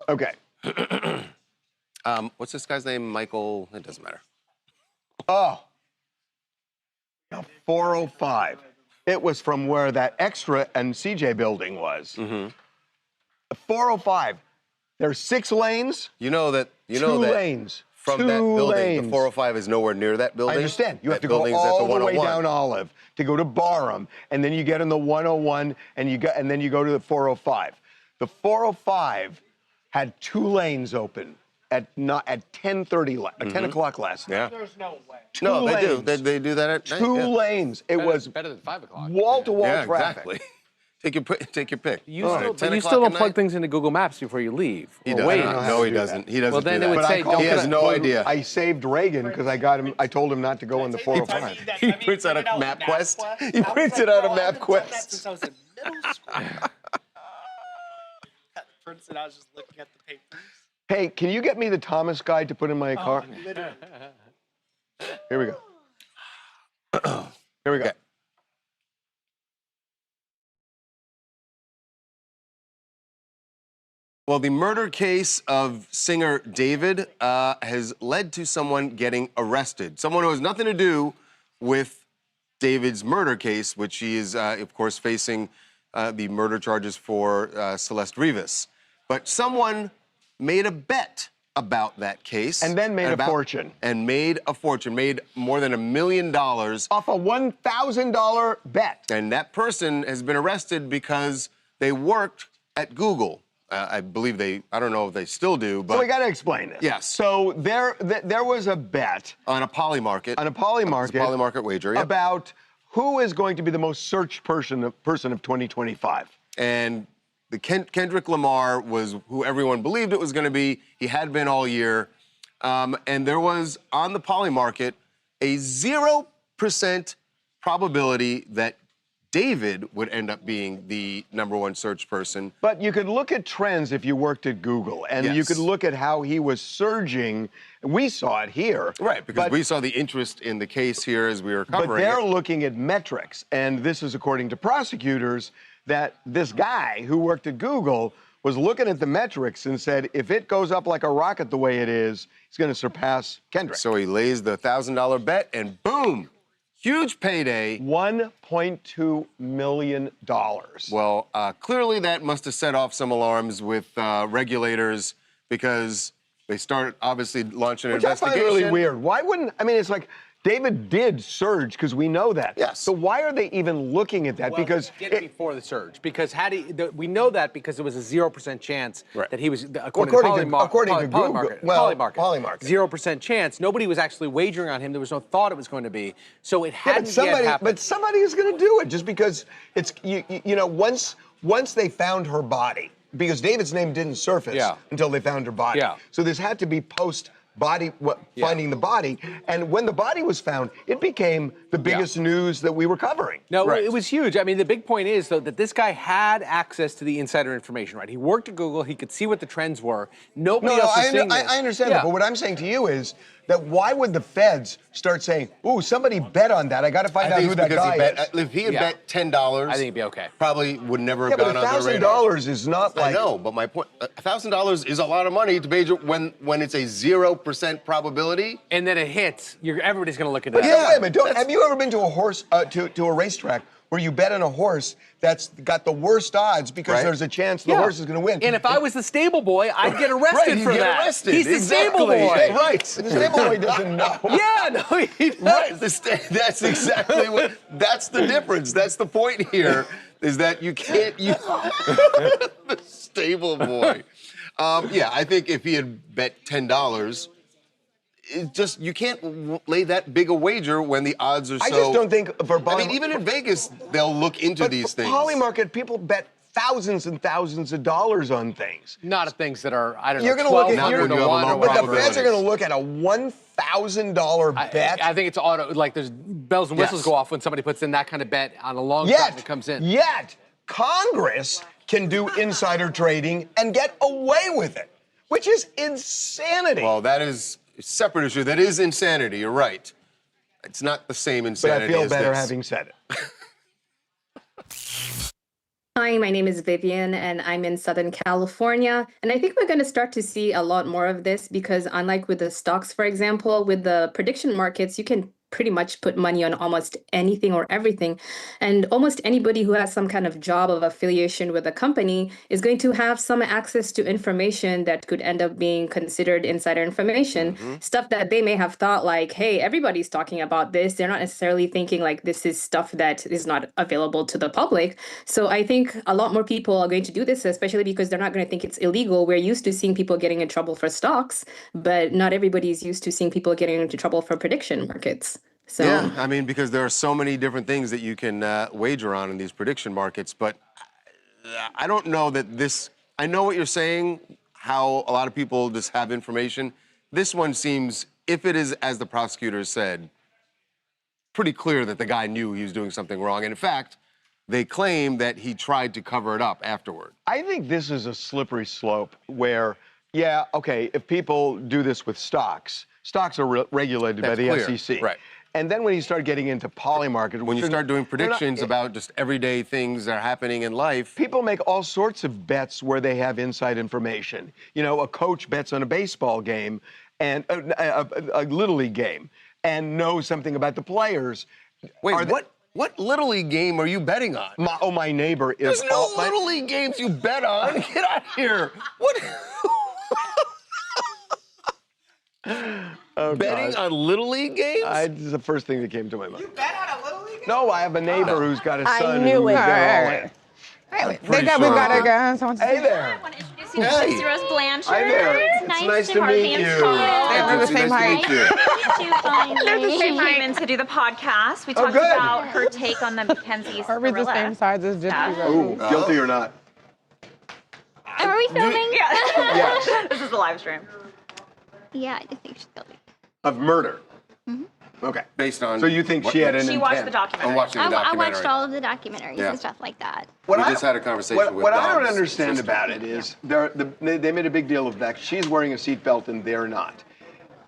Okay. What's this guy's name? Michael. It doesn't matter. Oh. Now, 405. It was from where that Extra and CJ building was. 405. There's 6 lanes. You know that. Two lanes. From Two that building, lanes. the 405 is nowhere near that building. I understand. You have That to go building's at all the way 101. down Olive to go to Barham, and then you get in the 101, and then you go to the 405. The 405 had 2 lanes open at 10:30, 10 o'clock last night. Yeah. There's no way. No, they do. lanes. They do that at night. 2 yeah. lanes. It was better than 5 o'clock. wall-to-wall Yeah, traffic. exactly. Take your pick. You All still, right, but 10 you o'clock still at don't plug night? things into Google Maps before you leave. He Or doesn't. wait. No, he doesn't. He doesn't. Well, then do it would that. say, don't he has put no idea. I saved Reagan because I told him not to go on the 405. He prints out a MapQuest. He prints it out of MapQuest. Since I was in middle school. Prints it. I was just looking at the papers. Hey, can you get me the Thomas guide to put in my car? Literally. Here we go. Here we go. Okay. Well, the murder case of singer David has led to someone getting arrested. Someone who has nothing to do with David's murder case, which he is, of course, facing the murder charges for Celeste Rivas. But someone made a bet about that case. And then made a fortune. And made a fortune, made more than $1 million. Off a $1,000 bet. And that person has been arrested because they worked at Google. I believe I don't know if they still do, but. So we got to explain this. Yes. So there was a bet. On a poly market. On a poly market. Poly market wager, yep. About who is going to be the most searched person of 2025. And Kendrick Lamar was who everyone believed it was going to be. He had been all year. And there was, on the poly market, a 0% probability that David would end up being the #1 search person. But you could look at trends if you worked at Google, and you could look at how he was surging. We saw it here. Right, because we saw the interest in the case here as we were covering But they're looking at metrics, and this is according to prosecutors, that this guy who worked at Google was looking at the metrics and said, if it goes up like a rocket the way it is, he's going to surpass Kendrick. So he lays the $1,000 bet, and boom! Huge payday. $1.2 million. Well, clearly that must have set off some alarms with regulators because they started obviously launching an investigation. I find really weird. Why wouldn't, I mean, it's like, David did surge because we know that. Yes. So why are they even looking at that? Well, because he did it before the surge. Because we know that because it was a 0% chance that he was according to Google, Polymarket. 0% chance. Nobody was actually wagering on him. There was no thought it was going to be. So it hadn't yet happened. But somebody is going to do it just because it's you know once they found her body, because David's name didn't surface until they found her body. Yeah. So this had to be finding the body, and when the body was found, it became the biggest news that we were covering. No, it was huge. I mean, the big point is, though, that this guy had access to the insider information, right? He worked at Google. He could see what the trends were. Nobody else was seeing this. I understand that, but what I'm saying to you is that why would the feds start saying, ooh, somebody bet on that, I got to find out who that guy is. If he had bet $10, I think it'd be okay. Probably would never have gone on the radar. $1,000 is not like... I know, but my point, $1,000 is a lot of money to wager when it's a 0% probability. And then it hits, everybody's going to look at that. Yeah, wait a minute. Have you ever been to a horse, to a racetrack where you bet on a horse that's got the worst odds because there's a chance the horse is going to win? And if I was the stable boy, I'd get arrested for that. Get arrested. He's the stable boy. Right. The stable boy doesn't know. Yeah, no, he does. Right. That's exactly what. That's the difference. That's the point here. Is that you can't use the stable boy. Yeah, I think if he had bet $10. It's just, you can't lay that big a wager when the odds are so... I just don't think for I mean, even in Vegas, they'll look into these things. Polymarket, people bet thousands and thousands of dollars on things. Not at things that are, I don't know, you're gonna look at, 1,200 to 1 or But whatever. the feds are going to look at a $1,000 bet. I think it's auto, like there's bells and whistles go off when somebody puts in that kind of bet on a long shot and it comes in. Yet, Congress can do insider trading and get away with it, which is insanity. Well, that is a separate issue. That is insanity. You're right. It's not the same insanity. But I feel as better this. having said it. Hi, my name is Vivian, and I'm in Southern California. And I think we're going to start to see a lot more of this because, unlike with the stocks, for example, with the prediction markets, you can pretty much put money on almost anything or everything. And almost anybody who has some kind of job of affiliation with a company is going to have some access to information that could end up being considered insider information, stuff that they may have thought like, hey, everybody's talking about this. They're not necessarily thinking like this is stuff that is not available to the public. So I think a lot more people are going to do this, especially because they're not going to think it's illegal. We're used to seeing people getting in trouble for stocks, but not everybody is used to seeing people getting into trouble for prediction markets. So. Yeah, I mean, because there are so many different things that you can wager on in these prediction markets, but I don't know that this, I know what you're saying, how a lot of people just have information. This one seems, if it is as the prosecutors said, pretty clear that the guy knew he was doing something wrong. And in fact, they claim that he tried to cover it up afterward. I think this is a slippery slope where, yeah, okay, if people do this with stocks are regulated by the clear. SEC. Right. And then when you start getting into Polymarket, when you start doing predictions about just everyday things that are happening in life. People make all sorts of bets where they have inside information. You know, a coach bets on a baseball game and a Little League game and knows something about the players. Wait, what Little League game are you betting on? My neighbor is... There's no Little League games you bet on. Get out of here. What? Oh, betting on Little League games? This is the first thing that came to my mind. You bet on a Little League game? No, I have a neighbor who's got a son I knew who's it. got all in. Hey, we gotta go. Hey there. I want to introduce Nice to meet Hey. you, Rose Blanchard. Hi there. It's nice to Harvey meet and you. Tara. They're the same height. They're the same height. Came in to do the podcast. We Oh, talked good. about her take on the Mackenzie's Harvey's the gorilla. same size as Gypsy Ooh, Rose. guilty or not? Are we filming? Yeah. Yes. This is the live stream. Yeah, I do think she's guilty. Of murder. Mhm. Okay. Based on. So you think she had an She intent? watched the documentary. I'm watching the I documentary. watched all of the documentaries Yeah. and stuff like that. We just had a conversation with What I don't Dom's understand sister. about it is they made a big deal of that she's wearing a seatbelt and they're not.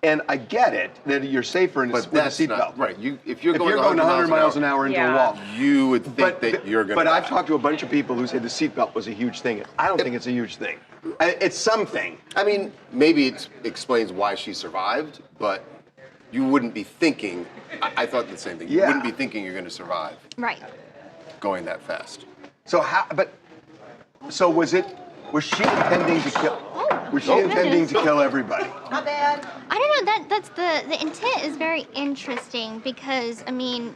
And I get it that you're safer with a that's seatbelt. not right. If you're if going you're going 100 miles an hour into a wall, you would think that you're going to. But I've talked to a bunch of people who say the seatbelt was a huge thing. I don't think it's a huge thing. It's something. I mean, maybe it explains why she survived, but you wouldn't be thinking. I thought the same thing. You Yeah. wouldn't be thinking you're going to survive Right. going that fast. So how? But so was it? Was she intending to kill? Was she intending to kill everybody? Not bad. I don't know. That's the intent is very interesting because I mean,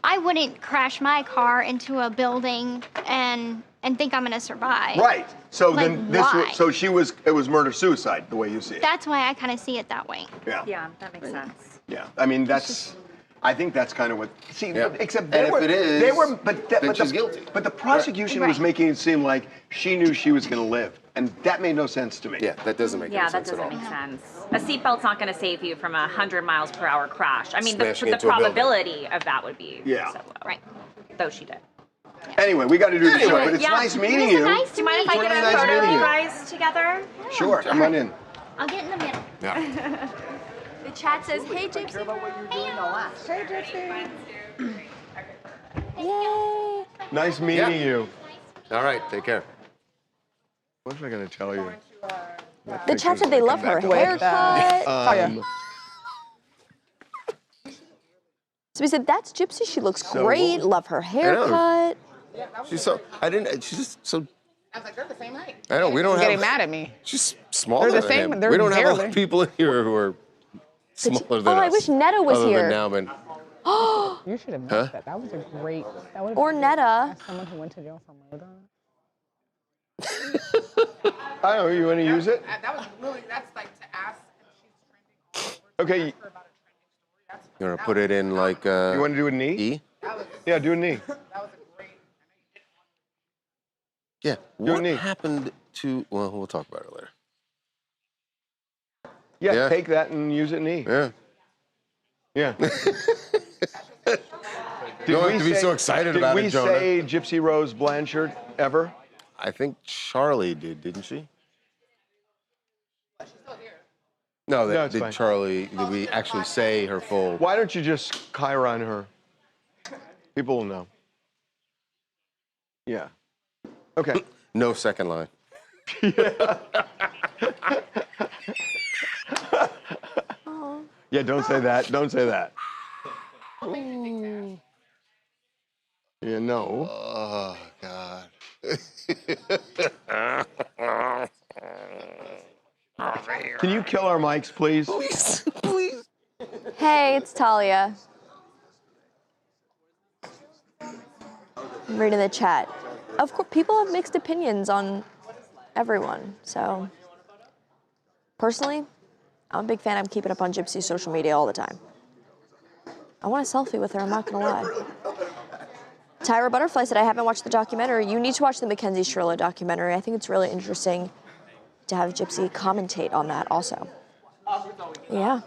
I wouldn't crash my car into a building and think I'm gonna survive. Right. So Like, then this why? was, so she was, it was murder suicide the way you see it. That's why I kind of see it that way. Yeah. Yeah, that makes sense. Yeah. I mean that's. I think that's kind of what. See, Yeah. except And they if were. it is, they were. But then she's guilty. But the prosecution was Right. making it seem like she knew she was going to live, and that made no sense to me. Yeah, that doesn't make Yeah, any that sense at all. doesn't make sense. A seatbelt's not going to save you from a 100 miles per hour crash. I mean, the Smashing into a building. probability of that would be Yeah. so low. Right. Though she did. Anyway, we got to do the show, but it's Yeah. nice meeting It's you. nice Do you mind if I It's get really a nice photo of meeting you you. guys together? Sure, come on in. I'll get in the middle. Yeah. The chat says, "Hey, Gypsy." Hey, Gypsy. Yay. Nice meeting Yeah. you. All right, take care. What was I going to tell you? The chat said they love her haircut. So we said, that's Gypsy. She looks So great. what- Love her haircut. She's so. I didn't. She's just so. I was like, they're the same height. I know we don't You're have. getting mad at me. She's smaller They're the than same- him. they're We don't have a lot barely- of people in here who are smaller than Oh, us. I wish Netta was other here. Than Nauman. You should have Huh? missed that. That was a great. That would Or Netta. As someone who went to jail for murder. I don't know. You want to use it? That was really. That's like to ask. Okay. You want to put it in like? You want to do a knee? E? Yeah, do a knee. Yeah. Do a What knee. happened to? Well, we'll talk about it later. Yeah, Yeah. take that and use it knee. Yeah. Yeah. You don't have to be so excited about it, Jonah. Did we say Gypsy Rose Blanchard ever? I think Charlie did, didn't she? No, No, it's did fine. Charlie? Did we actually say her full? Why don't you just Chiron her? People will know. Yeah. Okay. No second line. Yeah, don't say that. Don't say that. Yeah, no. Oh God. Can you kill our mics, please? Please, please. Hey, it's Talia. I'm reading the chat. Of course, people have mixed opinions on everyone. So, personally, I'm a big fan. I'm keeping up on Gypsy's social media all the time. I want a selfie with her, I'm not gonna lie. Tyra Butterfly said, I haven't watched the documentary. You need to watch the Mackenzie Shrillo documentary. I think it's really interesting to have Gypsy commentate on that also. Yeah.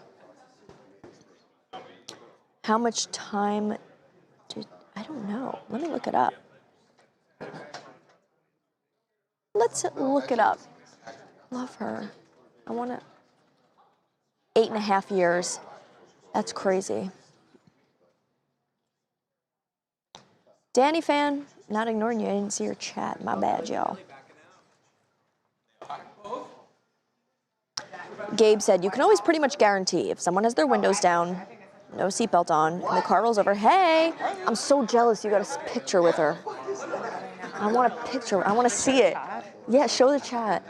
How much time did, I don't know. Let me look it up. Let's look it up. Love her. I want to, 8.5 years. That's crazy. Danny fan, not ignoring you. I didn't see your chat. My bad, y'all. Gabe said, you can always pretty much guarantee if someone has their windows down, no seatbelt on, and the car rolls over, hey, I'm so jealous you got a picture with her. I want a picture. I want to see it. Yeah, show the chat.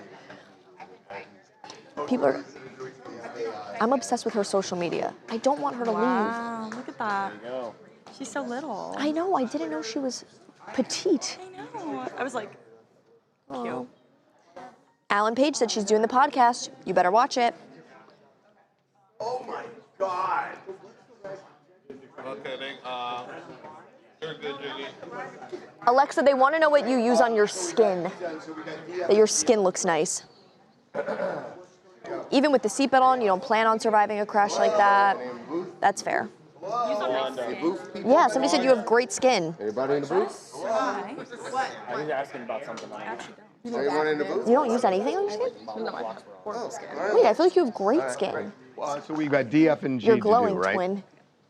People are, I'm obsessed with her social media. I don't want her to leave. Wow, look at that. She's so little. I know, I didn't know she was petite. I know. I was like, cute. Alan Page said she's doing the podcast. You better watch it. Oh my God. Okay, you're good, Jiggy. Alexa, they want to know what you use on your skin. That your skin looks nice. Even with the seatbelt on, you don't plan on surviving a crash like that. That's fair. Yeah, somebody said you have great skin. Anybody in the booth? I was asking about something like that. Anyone in the booth? You don't use anything on your skin? Wait, I feel like you have great skin. Well, so we've got DF and G You're to glowing, do, right? twin.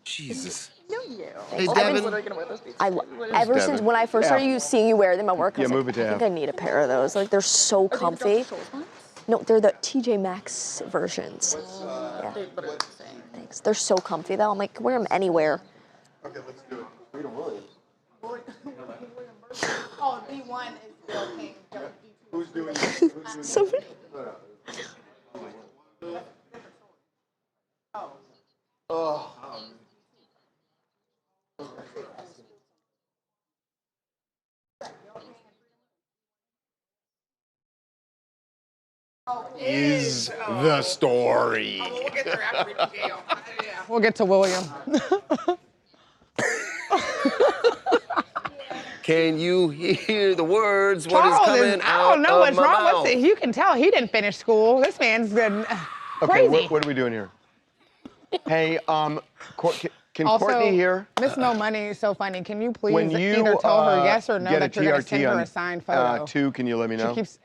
Jesus. Hey, Devin. Ever since when I first started seeing you wear them at work, I was Yeah, like, move it to I think F. I need a pair of those. Like, they're so comfy. No, they're the TJ Maxx versions. Yeah. Thanks. They're so comfy, though. I'm like, wear them anywhere. Okay, let's do it. Freedom Williams. Oh, D1 is Bill King. Who's doing it? Somebody. Oh. Is the story. We'll get to William. Can you hear the words? What is Charles coming I out don't know of what's my wrong mouth? with it. You can tell he didn't finish school. This man's been Okay, crazy. what are we doing here? Hey, can Also, Courtney hear? Miss Mo Money is so funny. Can you please When you either tell her yes or no get that a you're going to TRT send her on a signed photo? 2, can you let me know? She keeps.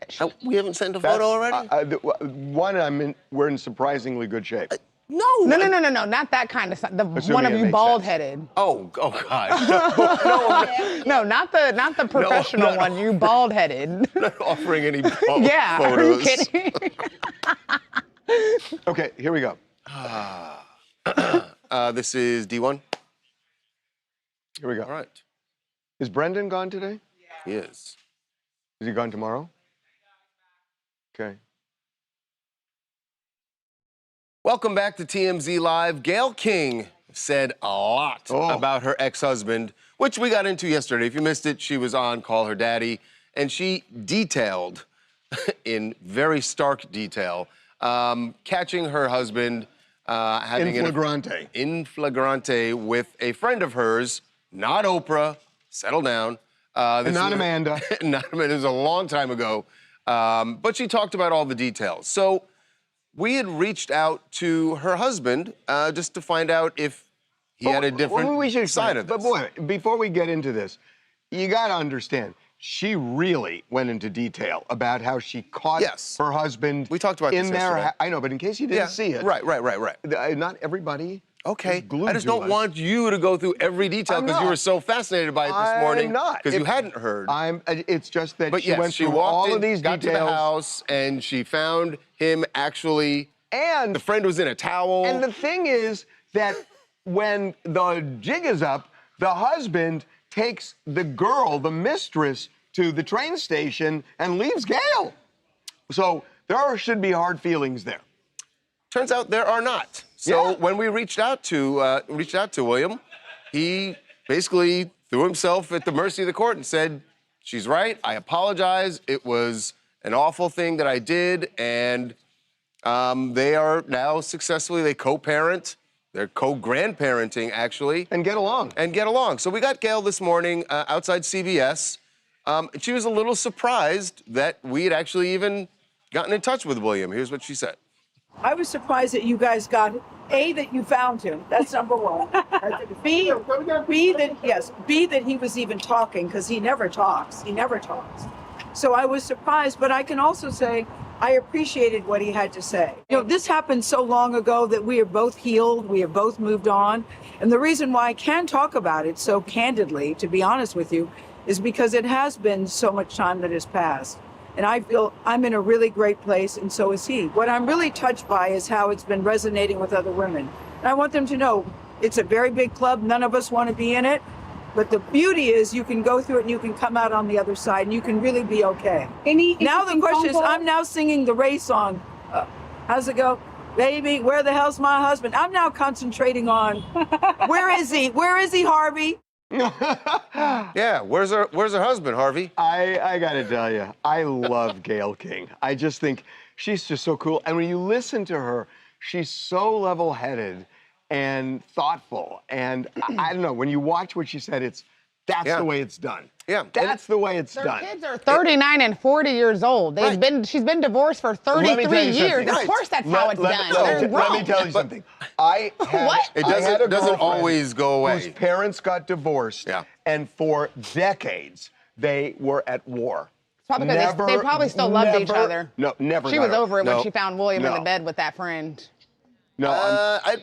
We haven't sent a photo already? One, we're in surprisingly good shape. No, not that kind of. The Assuming one of it you makes bald sense. headed. Oh God. No, not the professional one. You bald headed. Not offering any Yeah, photos. are you kidding? Okay, here we go. This is D1. Here we go. All right. Is Brendan gone today? He is. Is he gone tomorrow? Okay. Welcome back to TMZ Live. Gayle King said a lot about her ex-husband, which we got into yesterday. If you missed it, she was on Call Her Daddy, and she detailed, in very stark detail, catching her husband having in flagrante with a friend of hers, not Oprah. Settle down. And not Amanda. Not Amanda. It was a long time ago. But she talked about all the details. So we had reached out to her husband just to find out if he had a different side of this. But boy, before we get into this, you got to understand, she really went into detail about how she caught her husband. We talked about in this there. yesterday. I know, but in case you didn't see it. Right. Not everybody. Okay, glued I just to don't us. want you to go through every detail because you were so fascinated by it this morning. I'm not. Because you hadn't heard. It's just that But she yes, went she through walked all in, of these got details. to the house, and she found him actually. And the friend was in a towel. And the thing is that when the jig is up, the husband takes the girl, the mistress, to the train station and leaves Gayle. So there should be hard feelings there. Turns out there are not. So when we reached out to William, he basically threw himself at the mercy of the court and said, "She's right. I apologize. It was an awful thing that I did." And they are now successfully, they co-parent. They're co-grandparenting, actually. And get along. So we got Gayle this morning outside CBS. She was a little surprised that we had actually even gotten in touch with William. Here's what she said. I was surprised that you guys got, A, that you found him. That's number one. B, that he was even talking, because he never talks. So I was surprised, but I can also say I appreciated what he had to say. You know, this happened so long ago that we are both healed. We have both moved on. And the reason why I can talk about it so candidly, to be honest with you, is because it has been so much time that has passed. And I feel I'm in a really great place, and so is he. What I'm really touched by is how it's been resonating with other women. And I want them to know it's a very big club. None of us want to be in it. But the beauty is you can go through it and you can come out on the other side and you can really be okay. Now the question is, I'm now singing the Ray song. How's it go? Baby, where the hell's my husband? I'm now concentrating on, where is he? Where is he, Harvey? Yeah, where's her husband, Harvey? I gotta tell you, I love Gayle King. I just think she's just so cool. And when you listen to her, she's so level-headed and thoughtful. And I don't know, when you watch what she said, that's the way it's done. Yeah. That's the way it's Their done. kids are 39 and 40 years old. She's been divorced for 33 years. Of course that's how it's done. They're Let me grown. tell you something. I had, What? It I had a doesn't girlfriend always go away. whose parents got divorced, and for decades they were at war. Probably because they probably still loved each other. No, never. She got was over it when No. she found William in No. the bed with that friend. No,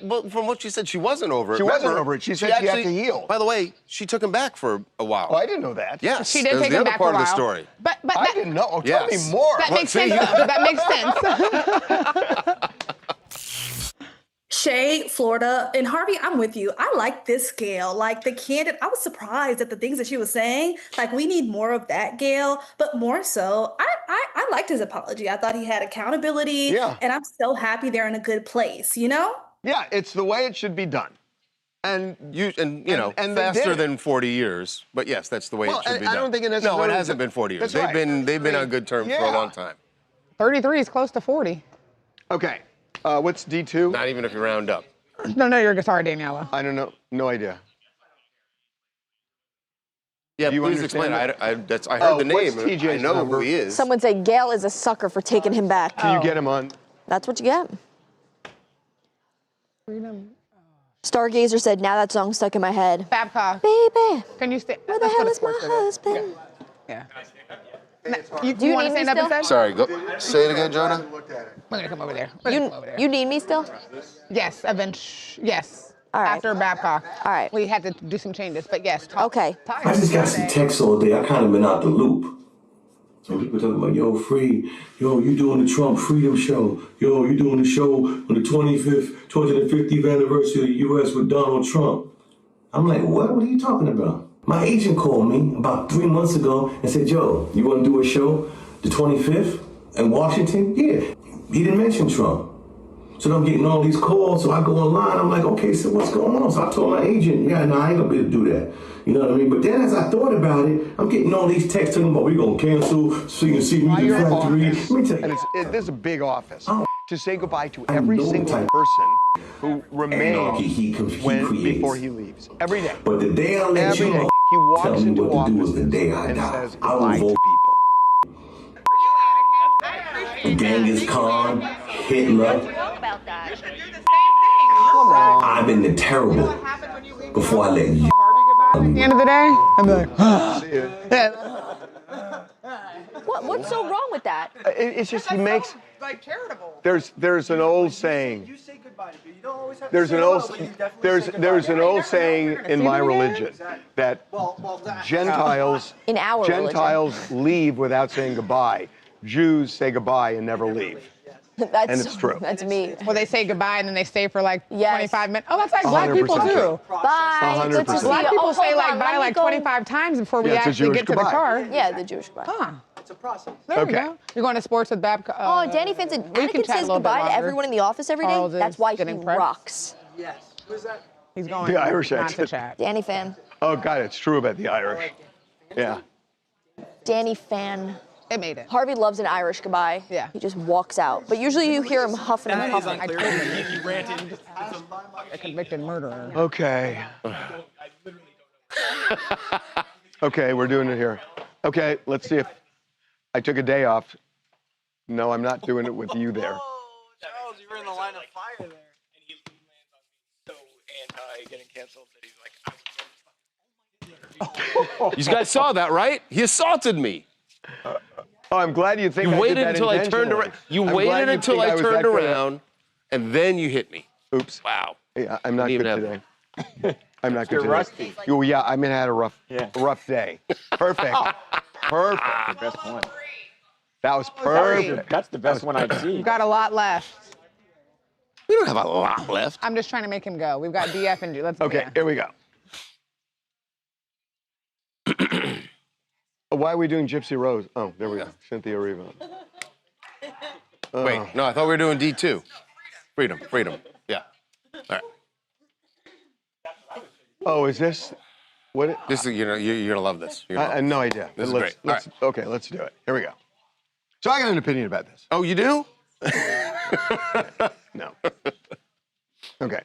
well, from what she said, she wasn't over it. She wasn't Remember, over it. She said she had to heal. By the way, she took him back for a while. Oh, I didn't know that. Yes, She did that was take the him other back part for a of the while. story. But I didn't know. Tell me Yes. more. That makes sense, though. That makes sense. Shay, Florida, and Harvey, I'm with you. I like this Gayle. Like the candid, I was surprised at the things that she was saying. Like we need more of that Gayle, but more so, I liked his apology. I thought he had accountability. Yeah. And I'm so happy they're in a good place, you know? Yeah, it's the way it should be done. And you know, and they faster did it. than 40 years. But yes, that's the way Well, it should be I done. don't think it No, necessarily it hasn't been 40 years. That's right. They've been on good terms for a long time. 33 is close to 40. Okay. What's D2? Not even if you round up. No, you're sorry, Daniela. I don't know. No idea. Yeah, Do you please understand explain. that? I heard the what's name. I TJ's know number? who he is. Someone say Gayle is a sucker for taking him back. Can you get him on? That's what you get. Freedom. Stargazer said, now that song's stuck in my head. Babcock. Baby, Can you stay? where the hell is my husband? Yeah. Do you want need to me stand up still? instead? Sorry, go. Say it again, Jonah. We're gonna come over there. You need me still? Yes, yes. All right. After Babcock. All right. We had to do some changes, but yes. Okay. I just got some texts all day. I kind of been out the loop. And people talking about, yo, free, yo, you doing the Trump Freedom Show. Yo, you doing the show on the 250th anniversary of the U.S. with Donald Trump. I'm like, what? What are you talking about? My agent called me about 3 months ago and said, yo, you want to do a show the 25th in Washington? Yeah. He didn't mention Trump. So I'm getting all these calls, so I go online, I'm like, okay, so what's going on? So I told my agent, yeah, no, I ain't gonna be able to do that. You know what I mean? But then as I thought about it, I'm getting all these texts talking about, we're gonna cancel so you can see Music Factory. Let me tell you. This is a big office. To say goodbye to every single person who remains before he leaves. Every day. But the day I let Every you day. know, He walks tell me into what to do is offices the day I and die. says I will goodbye to vote. Genghis Khan, Hitler. I've been the terrible before I let you. At the end of the day, I'm like, What's so wrong with that? It's just he makes. Like charitable. There's an old saying. There's an old saying in my religion that Gentiles In our Gentiles leave without saying goodbye. Jews say goodbye and never leave. That's, And it's true. That's me. Well, they say goodbye and then they stay for like Yes. 25 minutes. Oh, that's like black 100% people true. too. Bye. Good to 100%. see Black you. people Oh, say hold like on, bye let me like go. 25 times before we Yeah, it's a actually Jewish get to the goodbye. car. Yeah, the Jewish goodbye. Huh. It's a process. There Okay. we go. You're going to sports with Babcock. Oh, Danny Finn said, we can Anakin chat a says little bit goodbye to longer. everyone in the office every day. Charles That's is why he getting prepped. rocks. Yes. Who's that? He's going The Irish not to accent. chat. Danny Fan. Oh God, it's true about the Irish. Yeah. Danny Fan. It made it. Harvey loves an Irish goodbye. Yeah. He just walks out. But usually you hear him huffing and puffing. A convicted murderer. Okay. Okay, we're doing it here. Okay, let's see if I took a day off. No, I'm not doing it with you there. Charles, you were in the line of fire there. And he lands on me so anti-getting canceled that he's like, You guys saw that, right? He assaulted me. Oh, I'm glad you think You I waited did that until I turned intentionally. around. You I'm glad waited you until think I was turned that good. around, and then you hit me. Oops. Wow. Yeah, I'm not Didn't good even today. I'm not good You're today. rusty. Oh, yeah, I mean, I had a rough day. Perfect. Perfect. The best one. That was perfect. That's the best one I've seen. We've got a lot left. We don't have a lot left. I'm just trying to make him go. We've got DF and G. Let's Okay, yeah. here we go. Why are we doing Gypsy Rose? Oh, there we go. Cynthia Erivo. Wait, no, I thought we were doing D2. Freedom. Yeah. All right. Oh, is this? What? This is, you're gonna love this. I have no idea. This is Let's- great. All let's- Okay, let's do it. Here we go. So I got an opinion about this. Oh, you do? No. Okay.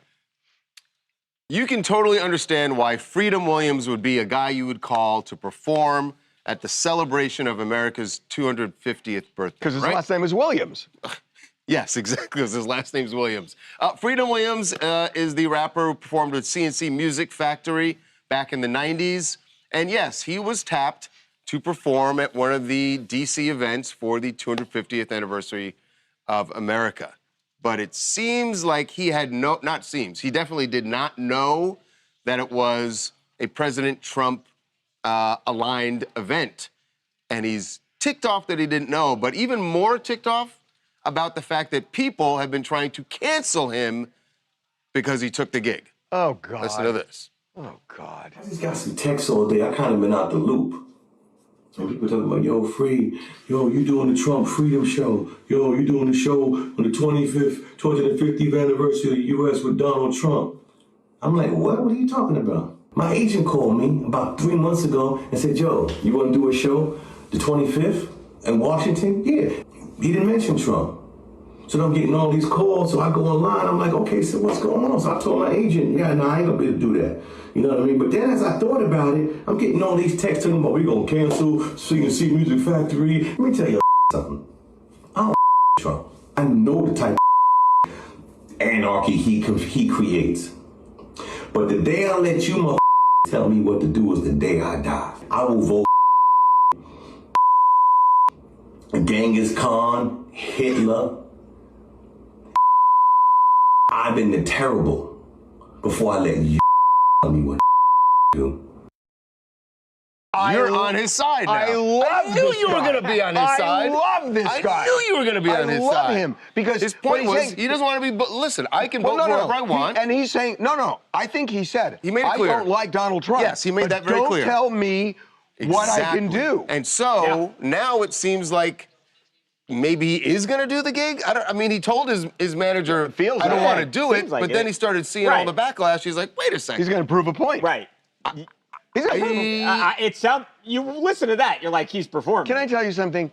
You can totally understand why Freedom Williams would be a guy you would call to perform at the celebration of America's 250th birthday. Because his right? last name is Williams. Yes, exactly, because his last name's Williams. Freedom Williams is the rapper who performed with CNC Music Factory back in the 90s. And yes, he was tapped to perform at one of the DC events for the 250th anniversary of America. But it seems like he had not seems, he definitely did not know that it was a President Trump aligned event. And he's ticked off that he didn't know, but even more ticked off about the fact that people have been trying to cancel him because he took the gig. Oh, God. Listen to this. Oh, God. I just got some texts all day. I kind of been out the loop. And people talking about, yo, free, yo, you doing the Trump Freedom Show. Yo, you doing the show on the 250th anniversary of the U.S. with Donald Trump. I'm like, what? What are you talking about? My agent called me about 3 months ago and said, yo, you want to do a show the 25th in Washington? Yeah. He didn't mention Trump. So I'm getting all these calls, so I go online, I'm like, okay, so what's going on? So I told my agent, yeah, no, I ain't gonna be able to do that. You know what I mean? But then as I thought about it, I'm getting all these texts talking about we gonna cancel CNC Music Factory. Let me tell you something. I don't Trump. I know the type of anarchy he creates. But the day I let you tell me what to do is the day I die. I will vote Genghis Khan, Hitler. I've been the terrible before I let you tell me what to do. You're on his side now. I love knew this you were guy. going to be on his side. I love this guy. I knew you were going to be on his side. I love him because his point what was he's saying, he doesn't want to be. But listen, I can well, vote no, for no, whoever I want. and he's saying, no. I think he said He made it clear. I don't like Donald Trump. Yes, he made but that very clear. Don't tell me what I can do. And so now it seems like maybe he is going to do the gig. I mean, he told his manager, I don't want to do it. like but then it. he started seeing all the backlash. He's like, wait a second. He's going to prove a point. Right. He's going to prove a point. It sounds. You listen to that. You're like, he's performing. Can I tell you something?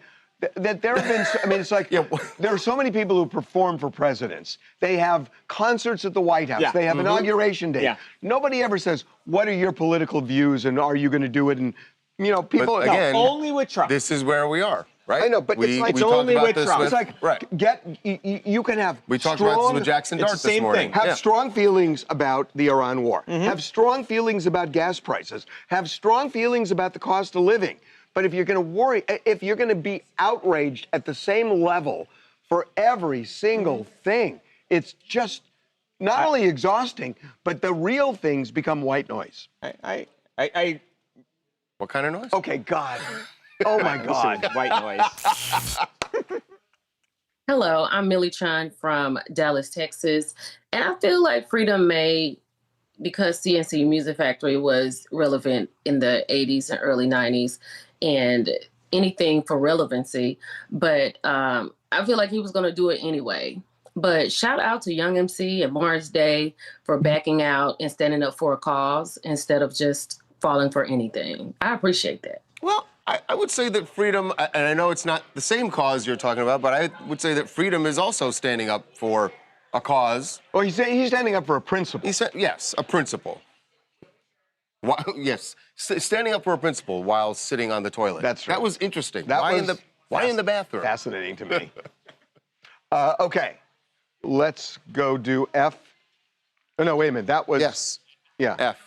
That there have been, I mean, it's like, there are so many people who perform for presidents. They have concerts at the White House. Yeah. They have inauguration day. Yeah. Nobody ever says, what are your political views and are you going to do it? And, you know, people... But again, only with Trump. This is where we are, right? I know, but it's like... we talked about this It's like, you can have We talked about this with Jackson Dart this morning. Have strong feelings about the Iran war. Have strong feelings about gas prices. Have strong feelings about the cost of living. But if you're going to if you're going to be outraged at the same level for every single thing, it's just not only exhausting, but the real things become white noise. What kind of noise? Okay, God. Oh, my God. White noise. Hello, I'm Millie Chun from Dallas, Texas. And I feel like Freedom made, because CNC Music Factory was relevant in the 80s and early 90s, and anything for relevancy. But I feel like he was going to do it anyway. But shout out to Young MC and Morris Day for backing out and standing up for a cause instead of just falling for anything. I appreciate that. Well, I would say that Freedom, and I know it's not the same cause you're talking about, but I would say that Freedom is also standing up for a cause. Well, he's standing up for a principle. Yes, a principle. Yes, standing up for a principle while sitting on the toilet. That's right. That was interesting. Why in the bathroom? Fascinating to me. Okay, let's go do F. Oh, no, wait a minute. That was... Yes. Yeah. F.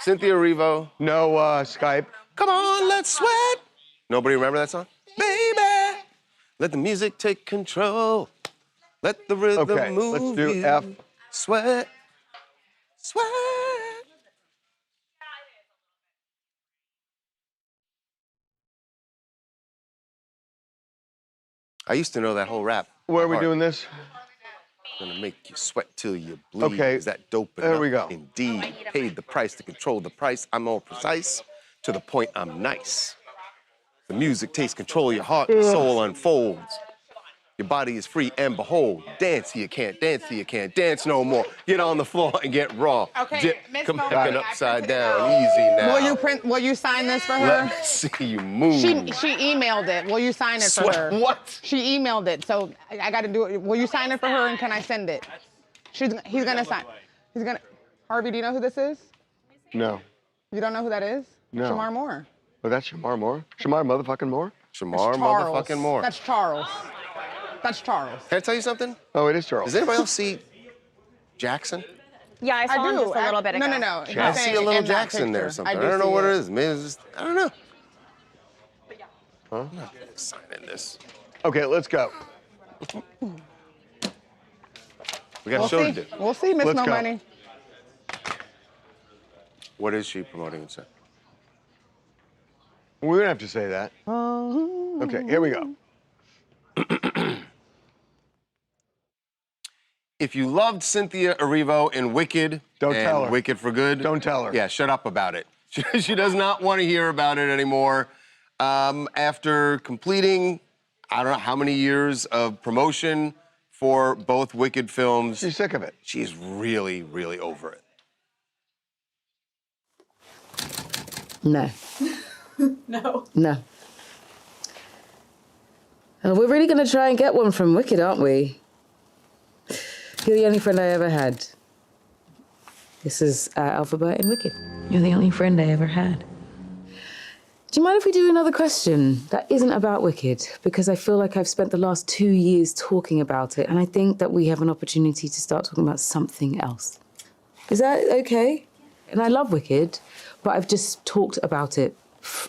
Cynthia Erivo. No Skype. Come on, let's sweat. Nobody remember that song? Baby, let the music take control. Let the rhythm move. Let's do you. F. Sweat. Sweat. I used to know that whole rap. Where are we doing this? Gonna make you sweat till you bleed. Okay. Is that dope enough? There we go. Indeed. Paid the price to control the price. I'm more precise. To the point, I'm nice. The music takes control of your heart, your soul unfolds. Your body is free, and behold, dance till you can't, dance till you can't, dance no more. Get on the floor and get raw. Okay, Dip, Miss come Mo, back and I upside printed it down. out. Easy now. Will you sign this for her? Let me see you move. She emailed it. Will you sign it for her? What? She emailed it, so I got to do it. Will you sign it for her, and can I send it? He's gonna sign. He's gonna. Harvey, do you know who this is? No. You don't know who that is? No. Shamar Moore. Oh, that's Shamar Moore? Shamar motherfucking Moore? Shamar motherfucking Moore. That's Charles. That's Charles. Can I tell you something? Oh, it is Charles. Does anybody else see Jackson? Yeah, I saw him just a little bit ago. No. I see a little Jackson there or something. I don't know what it is. Maybe it's just, I don't know. Huh? I'm not gonna sign in this. Okay, let's go. We got a show to do. We'll see, Miss No Money. What is she promoting and say? We don't have to say that. Okay, here we go. If you loved Cynthia Erivo in Wicked, Don't tell her. Wicked for Good, Don't tell her. Yeah, shut up about it. She does not want to hear about it anymore. After completing, I don't know how many years of promotion for both Wicked films. She's sick of it. She's really, really over it. No. No. No. We're really going to try and get one from Wicked, aren't we? You're the only friend I ever had. This is Alphabet in Wicked. You're the only friend I ever had. Do you mind if we do another question that isn't about Wicked? Because I feel like I've spent the last 2 years talking about it, and I think that we have an opportunity to start talking about something else. Is that okay? And I love Wicked, but I've just talked about it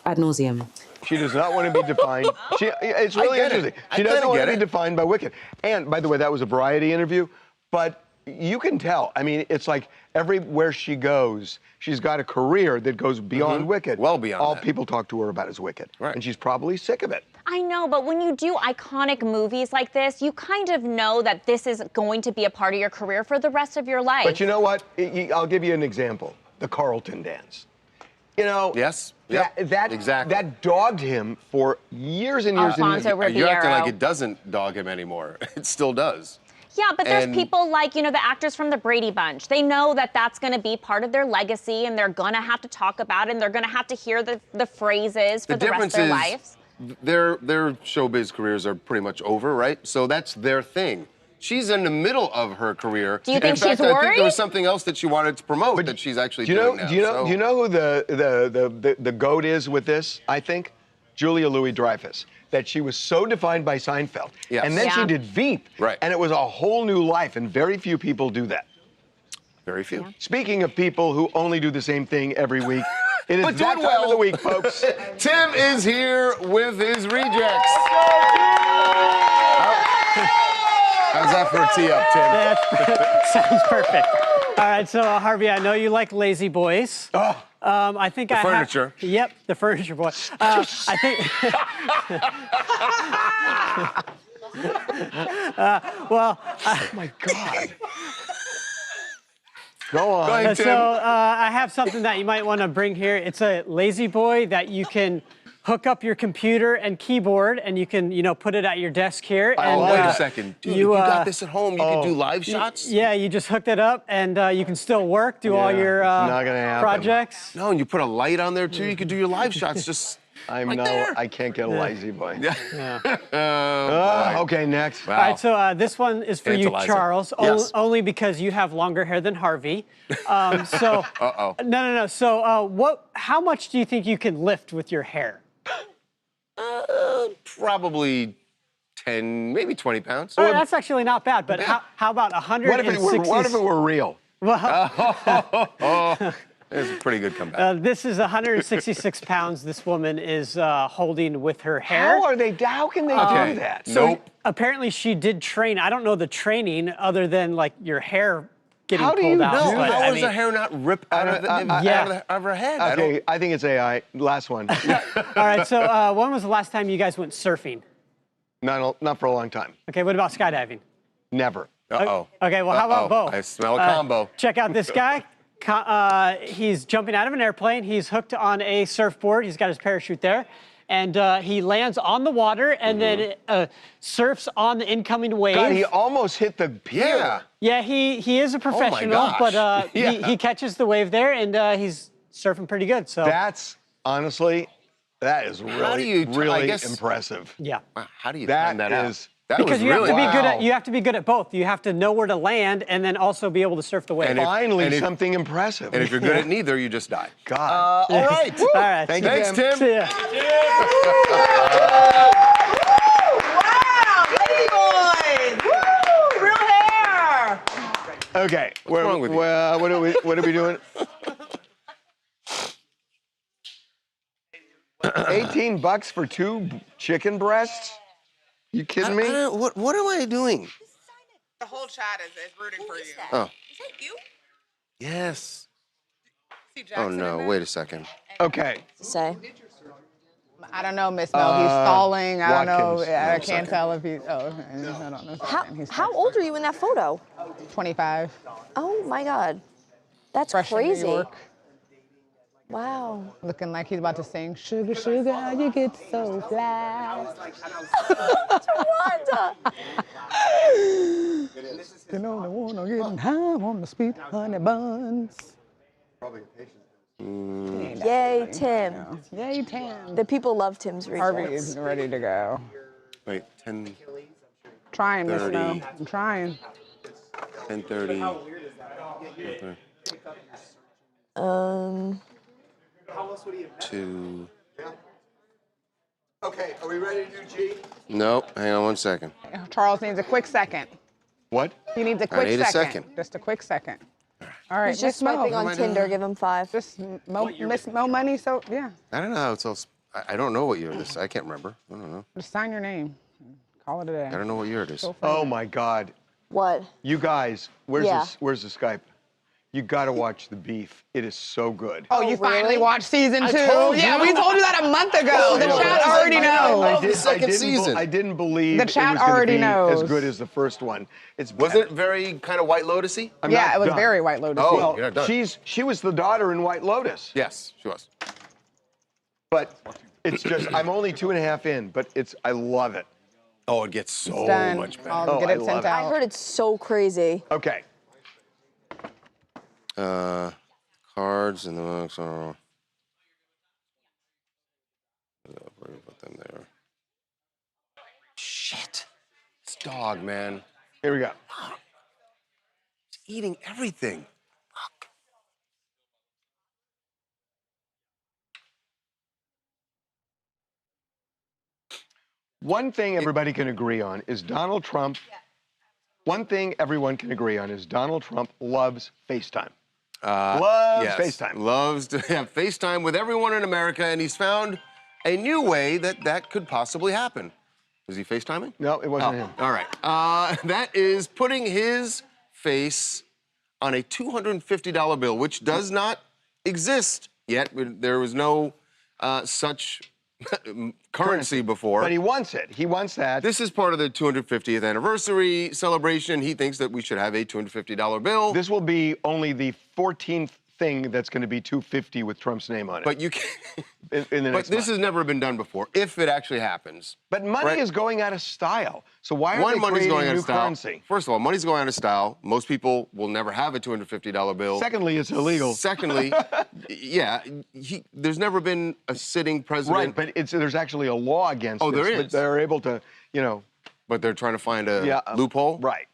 ad nauseum. She does not want to be defined. It's really interesting. She doesn't want to be defined by Wicked. And by the way, that was a Variety interview, but you can tell. I mean, it's like everywhere she goes, she's got a career that goes beyond Wicked. Well beyond All that. people talk to her about is Wicked. Right. And she's probably sick of it. I know, but when you do iconic movies like this, you kind of know that this is going to be a part of your career for the rest of your life. But you know what? I'll give you an example. The Carlton dance. You know, yes, that dogged him for years and years and years. You're acting like it doesn't dog him anymore. It still does. Yeah, but there's people like, you know, the actors from the Brady Bunch. They know that that's going to be part of their legacy, and they're going to have to talk about it, and they're going to have to hear the phrases for the rest of their lives. Their showbiz careers are pretty much over, right? So that's their thing. She's in the middle of her career. Do you think she's worried? I think there was something else that she wanted to promote that she's actually doing now. Do you know who the GOAT is with this? I think Julia Louis-Dreyfus. That she was so defined by Seinfeld, and then she did Veep, and it was a whole new life, and very few people do that. Very few. Yeah. Speaking of people who only do the same thing every week, it is that time of the week, folks. Tim is here with his rejects. How's that for a tee-up, Tim? Sounds perfect. All right, so Harvey, I know you like Lazy Boys. I think the furniture. Yep, the furniture boy. I think. Oh my God. Go on. Go ahead, Tim. So I have something that you might want to bring here. It's a Lazy Boy that you can hook up your computer and keyboard, and you can, you know, put it at your desk here. And, wait a second. Dude, you got this at home. You can do live shots? Yeah, you just hooked it up, and you can still work, do all your not gonna happen. projects. No, and you put a light on there, too. You can do your live shots just I can't get a Lazy Boy. Yeah. Okay, next. All right, so this one is for you, Tantalizer. Charles, Yes. only because you have longer hair than Harvey. So, Uh-oh. No. So, how much do you think you can lift with your hair? Probably 10, maybe 20 pounds. Oh, that's actually not bad. But how about 160? What if it were real? Well, It's a pretty good comeback. this is 166 pounds. This woman is holding with her hair. How can they do that? So apparently she did train. I don't know the training other than like your hair getting pulled out. No, but, how I does mean, her hair not rip out of her head? Okay, I think it's AI. Last one. All right, so when was the last time you guys went surfing? Not for a long time. Okay, what about skydiving? Never. Uh-oh. Okay, well, how about Bo? I smell a combo. Check out this guy. He's jumping out of an airplane. He's hooked on a surfboard. He's got his parachute there. and he lands on the water and then surfs on the incoming wave. God, he almost hit the pier. Yeah, he is a professional, but he catches the wave there, and he's surfing pretty good. So that's honestly, that is really, really I guess, impressive. Yeah. Wow, how do you time that out? That because was you really have to be good at you have to be good at both. You have to know where to land and then also be able to surf the wave. Finally, something impressive. And if you're good at neither, you just die. God. All right. All right. Thank you, Thanks, Tim. See ya. Wow, lady boys! Woo! Real hair! Okay. What's wrong with you? Well, what are we doing? 18 bucks for 2 chicken breasts? You kidding me? What am I doing? The whole chat is rooting for you. Oh. Is that you? Yes. See Oh Jackson in no! there? Wait a second. Okay. Say. I don't know, Miss Mel. He's stalling. I don't know. Watkins. I can't tell if he's. Oh, I don't know. How old are you in that photo? 25. Oh my God, that's Fresh in New crazy. York. Wow. Looking like he's about to sing, "Sugar, sugar, how you get so fly." Tawanda. You know, I wanna get high on the sweet honey buns. Yay, Tim. Yay, Tim. The people love Tim's reports. Harvey is ready to go. Wait, 10. Trying, Miss 30. Mel. I'm trying. 10:30. Two. Okay, are we ready to do G? Nope. Hang on one second. Charles needs a quick second. What? He needs a I quick need a second. second. Just a quick second. All right, He's just Miss Mo. swiping on Tinder. Give him 5. Just Miss Mo money, so yeah. I don't know how it's all. I don't know what year this is. I can't remember. I don't know. Just sign your name. Call it a day. I don't know what year it is. Oh my God. What? You guys, where's Yeah. where's the Skype? You gotta watch The Beef. It is so good. Oh, you finally watched season 2? told you. Yeah, we told you that a month ago. The chat already knows. I didn't believe The chat it was gonna already be knows. as good as the first one. Was it very kind of White Lotus-y? I'm Yeah, not it was done. very White Lotus. Oh, Well, you're not done. she was the daughter in White Lotus. Yes, she was. But it's just I'm only 2.5 in, but I love it. Oh, it gets so done. much better. I'll get it sent I out. heard it's so crazy. Okay. Cards and the books are. Put them there. Shit. This dog, man. Here we go. It's eating everything. One thing everybody can agree on is Donald Trump. One thing everyone can agree on is Donald Trump loves FaceTime. Loves FaceTime. Loves to have FaceTime with everyone in America, and he's found a new way that could possibly happen. Is he FaceTiming? No, it wasn't him. All right. That is putting his face on a $250 bill, which does not exist yet. There was no such currency before. But he wants it. He wants that. This is part of the 250th anniversary celebration. He thinks that we should have a $250 bill. This will be only the 14th thing that's going to be 250 with Trump's name on it. But you can in the But next this month. has never been done before, if it actually happens. But money Right? is going out of style. So why are they Money's creating going out new of style. currency? First of all, money's going out of style. Most people will never have a $250 bill. Secondly, it's illegal. Secondly, yeah, there's never been a sitting president. Right, but there's actually a law against Oh, this. there But is. they're able to, But they're trying to find a loophole? Right.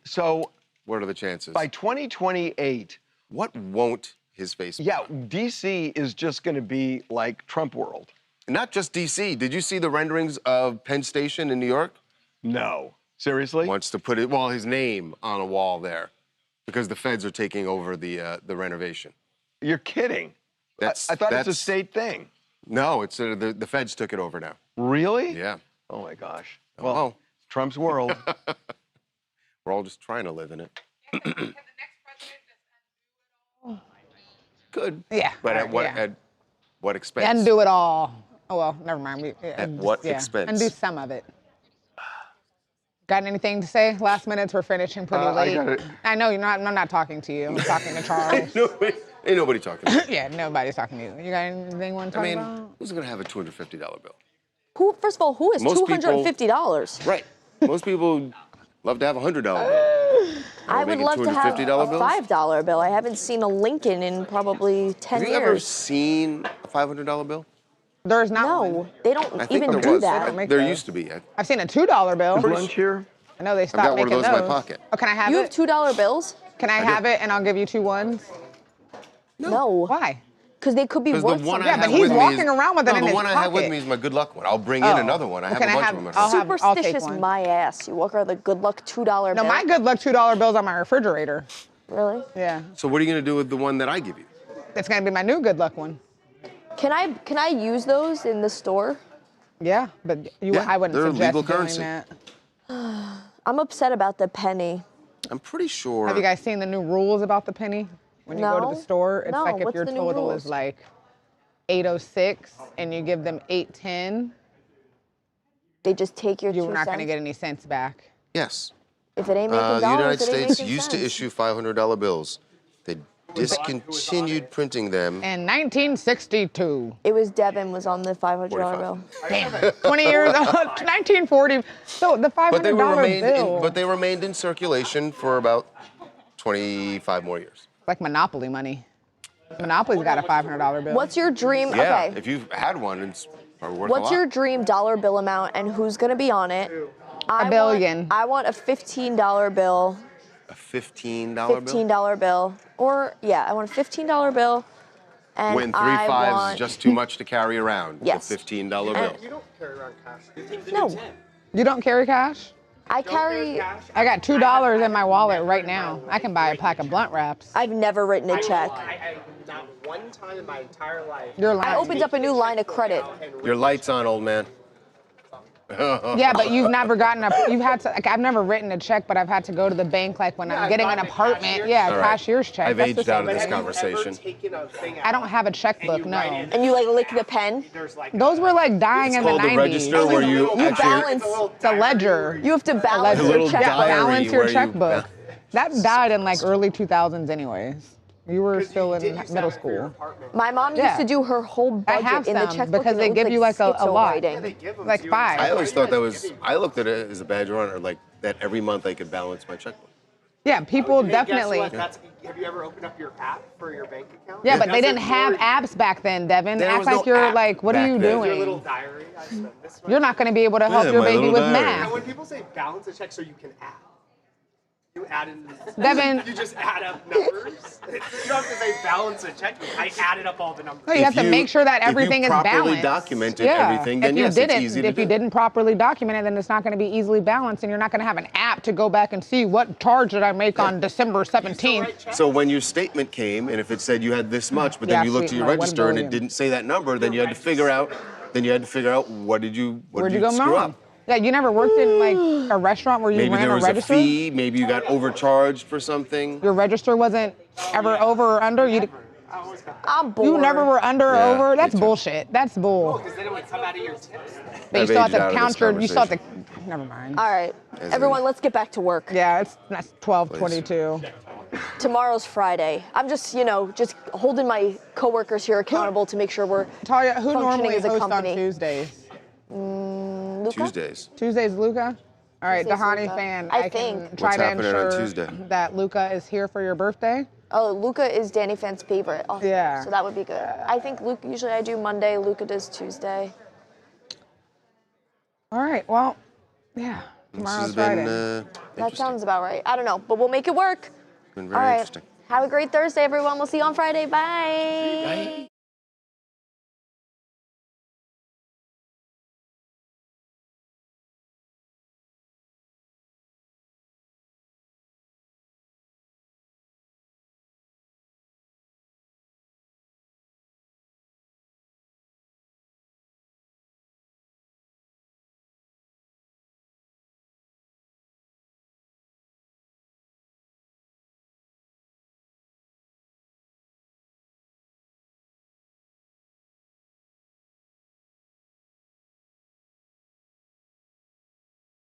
So, what are the chances? By 2028. What won't his face be? Yeah, D.C. is just going to be like Trump world. Not just D.C. Did you see the renderings of Penn Station in New York? No. Seriously? Wants to put his name on a wall there because the feds are taking over the renovation. You're kidding. I thought it's a state thing. No, it's the feds took it over now. Really? Yeah. Oh my gosh. Oh. Well, Trump's world. We're all just trying to live in it. Good. Yeah. But right, yeah. at what expense? Undo it all. Oh well, never mind. At what expense? Undo some of it. Got anything to say? Last minutes, we're finishing pretty late. I know you're not. I'm not talking to you. I'm talking to Charles. Ain't nobody talking to you. Yeah, nobody's talking to you. You got anything you want to talk about? Who's gonna have a $250 bill? Who? First of all, who is $250? Right. Most people love to have a $100 bill. I would love to have a bills? $5 bill. I haven't seen a Lincoln in probably 10 Have years. you ever seen a $500 bill? There's not. No, they don't I think even there was. that. There used to be. I've seen a $2 bill. Lunch here? I know they I've stopped got one of making those in my pocket. Oh, can I have You it? have $2 bills? Can I have it and I'll give you 2 ones? No. Why? Because they could be Because worth the one something. I have he's with me walking is, around with it no, in the his one I have with pocket. me is my good luck one. I'll bring in another one. I have a bunch of them at home. Superstitious take one. my ass. You walk around with a good luck $2 bill. No, my good luck $2 bill's on my refrigerator. Really? Yeah. So what are you gonna do with the one that I give you? It's gonna be my new good luck one. Can I use those in the store? Yeah, but I wouldn't they're suggest legal doing currency. that. I'm upset about the penny. I'm pretty sure. Have you guys seen the new rules about the penny? When you go to the No. store, it's No, like if what's your the new total rules? is like 806 and you give them 810, they just take your 2 you're not going to cents? get any cents back. Yes. If it ain't making The dollars, United it ain't States making used to cents. issue $500 bills. They discontinued printing them. In 1962. It was Devin was on the $500 bill. Damn it. 20 years old, 1940. So the $500 bill. They remained in circulation for about 25 more years. Like Monopoly money. Monopoly's got a $500 bill. What's your dream? Yeah, Okay. if you've had one, it's probably worth a lot. What's your dream dollar bill amount and who's going to be on it? $1 billion. I want a $15 bill. A $15 bill? $15 bill. Or, yeah, I want a $15 bill. And When 3 I fives want, is just too much to carry around. Yes. It's a $15 bill. You don't carry around cash. No. You don't carry cash? I carry. I got $2 in my wallet right now. I can buy a pack of blunt wraps. I've never written a check. Not one time in my entire life. You're lying. I opened up a new line of credit. Your light's on, old man. Yeah, but you've never you've had to, like, I've never written a check, but I've had to go to the bank, like when I'm getting an apartment. Yeah, All right. cashier's check. I've That's the aged out same of this thing. conversation. I don't have a checkbook, no. And you like lick the pen? Those were like dying It's in the 90s. called the register where you actually... balance. It's a ledger. You have to balance A your little checkbook. diary Balance your where you checkbook. That died in like early 2000s anyways. You were still in middle school. My mom used to do her whole I have budget in the some checkbook because and they it give looked you like a schizo lot. writing. Like 5. I always thought that was... I looked at it as a badge of honor, like that every month I could balance my checkbook. Yeah, people Hey, definitely. Guess what? Have you ever opened up your app for your bank account? Yeah, but they That's didn't have apps back then, Devin. There Act was like no you're app like, what are back you then. doing? Your little diary. I spend this much. You're not going to be able to help Yeah, your my baby little with diary. Now, math. when people say balance a check so you can add, you add in. Devin. You just add up numbers. You don't have to say balance a check. I added up all the numbers. No, you have to make sure that everything is balanced. If you properly documented everything, then yes, it's easy to do. If you didn't properly document it, then it's not going to be easily balanced, and you're not going to have an app to go back and see what charge did I make on December 17th. So when your statement came, and if it said you had this much, but Yeah, then you looked see, at your no, 1 register and it billion. didn't say that number, then you had to figure out. Then you had to figure out what did you Where'd you go screw wrong? up? Yeah, you never worked in like a restaurant where you Maybe ran there a was register? a fee. Maybe you got overcharged for something. Your register wasn't ever over or under? I'm bored. You never were under or Yeah, over? me That's too. bullshit. That's bull. Because then it would come out of your tips. But you I've still have aged out to of this count your, you still have to, conversation. never mind. All right. Everyone, let's get back to work. Yeah, that's 12:22. Tomorrow's Friday. I'm just, just holding my coworkers here accountable to make sure we're Talia, who functioning normally as a hosts on company. Tuesdays? Luca? Tuesdays. Tuesday's Luca? All right, Tuesday's Dahani Luca. fan, I can think. try What's to happening on ensure Tuesday? that Luca is here for your birthday. Oh, Luca is Danny Fan's favorite. Oh, Yeah. So that would be good. I think Luca, usually I do Monday, Luca does Tuesday. All right, well, yeah, This tomorrow's has Friday. been That sounds about right. I don't know, but we'll make it work. been All very right. interesting. Have a great Thursday, everyone. We'll see you on Friday. Bye.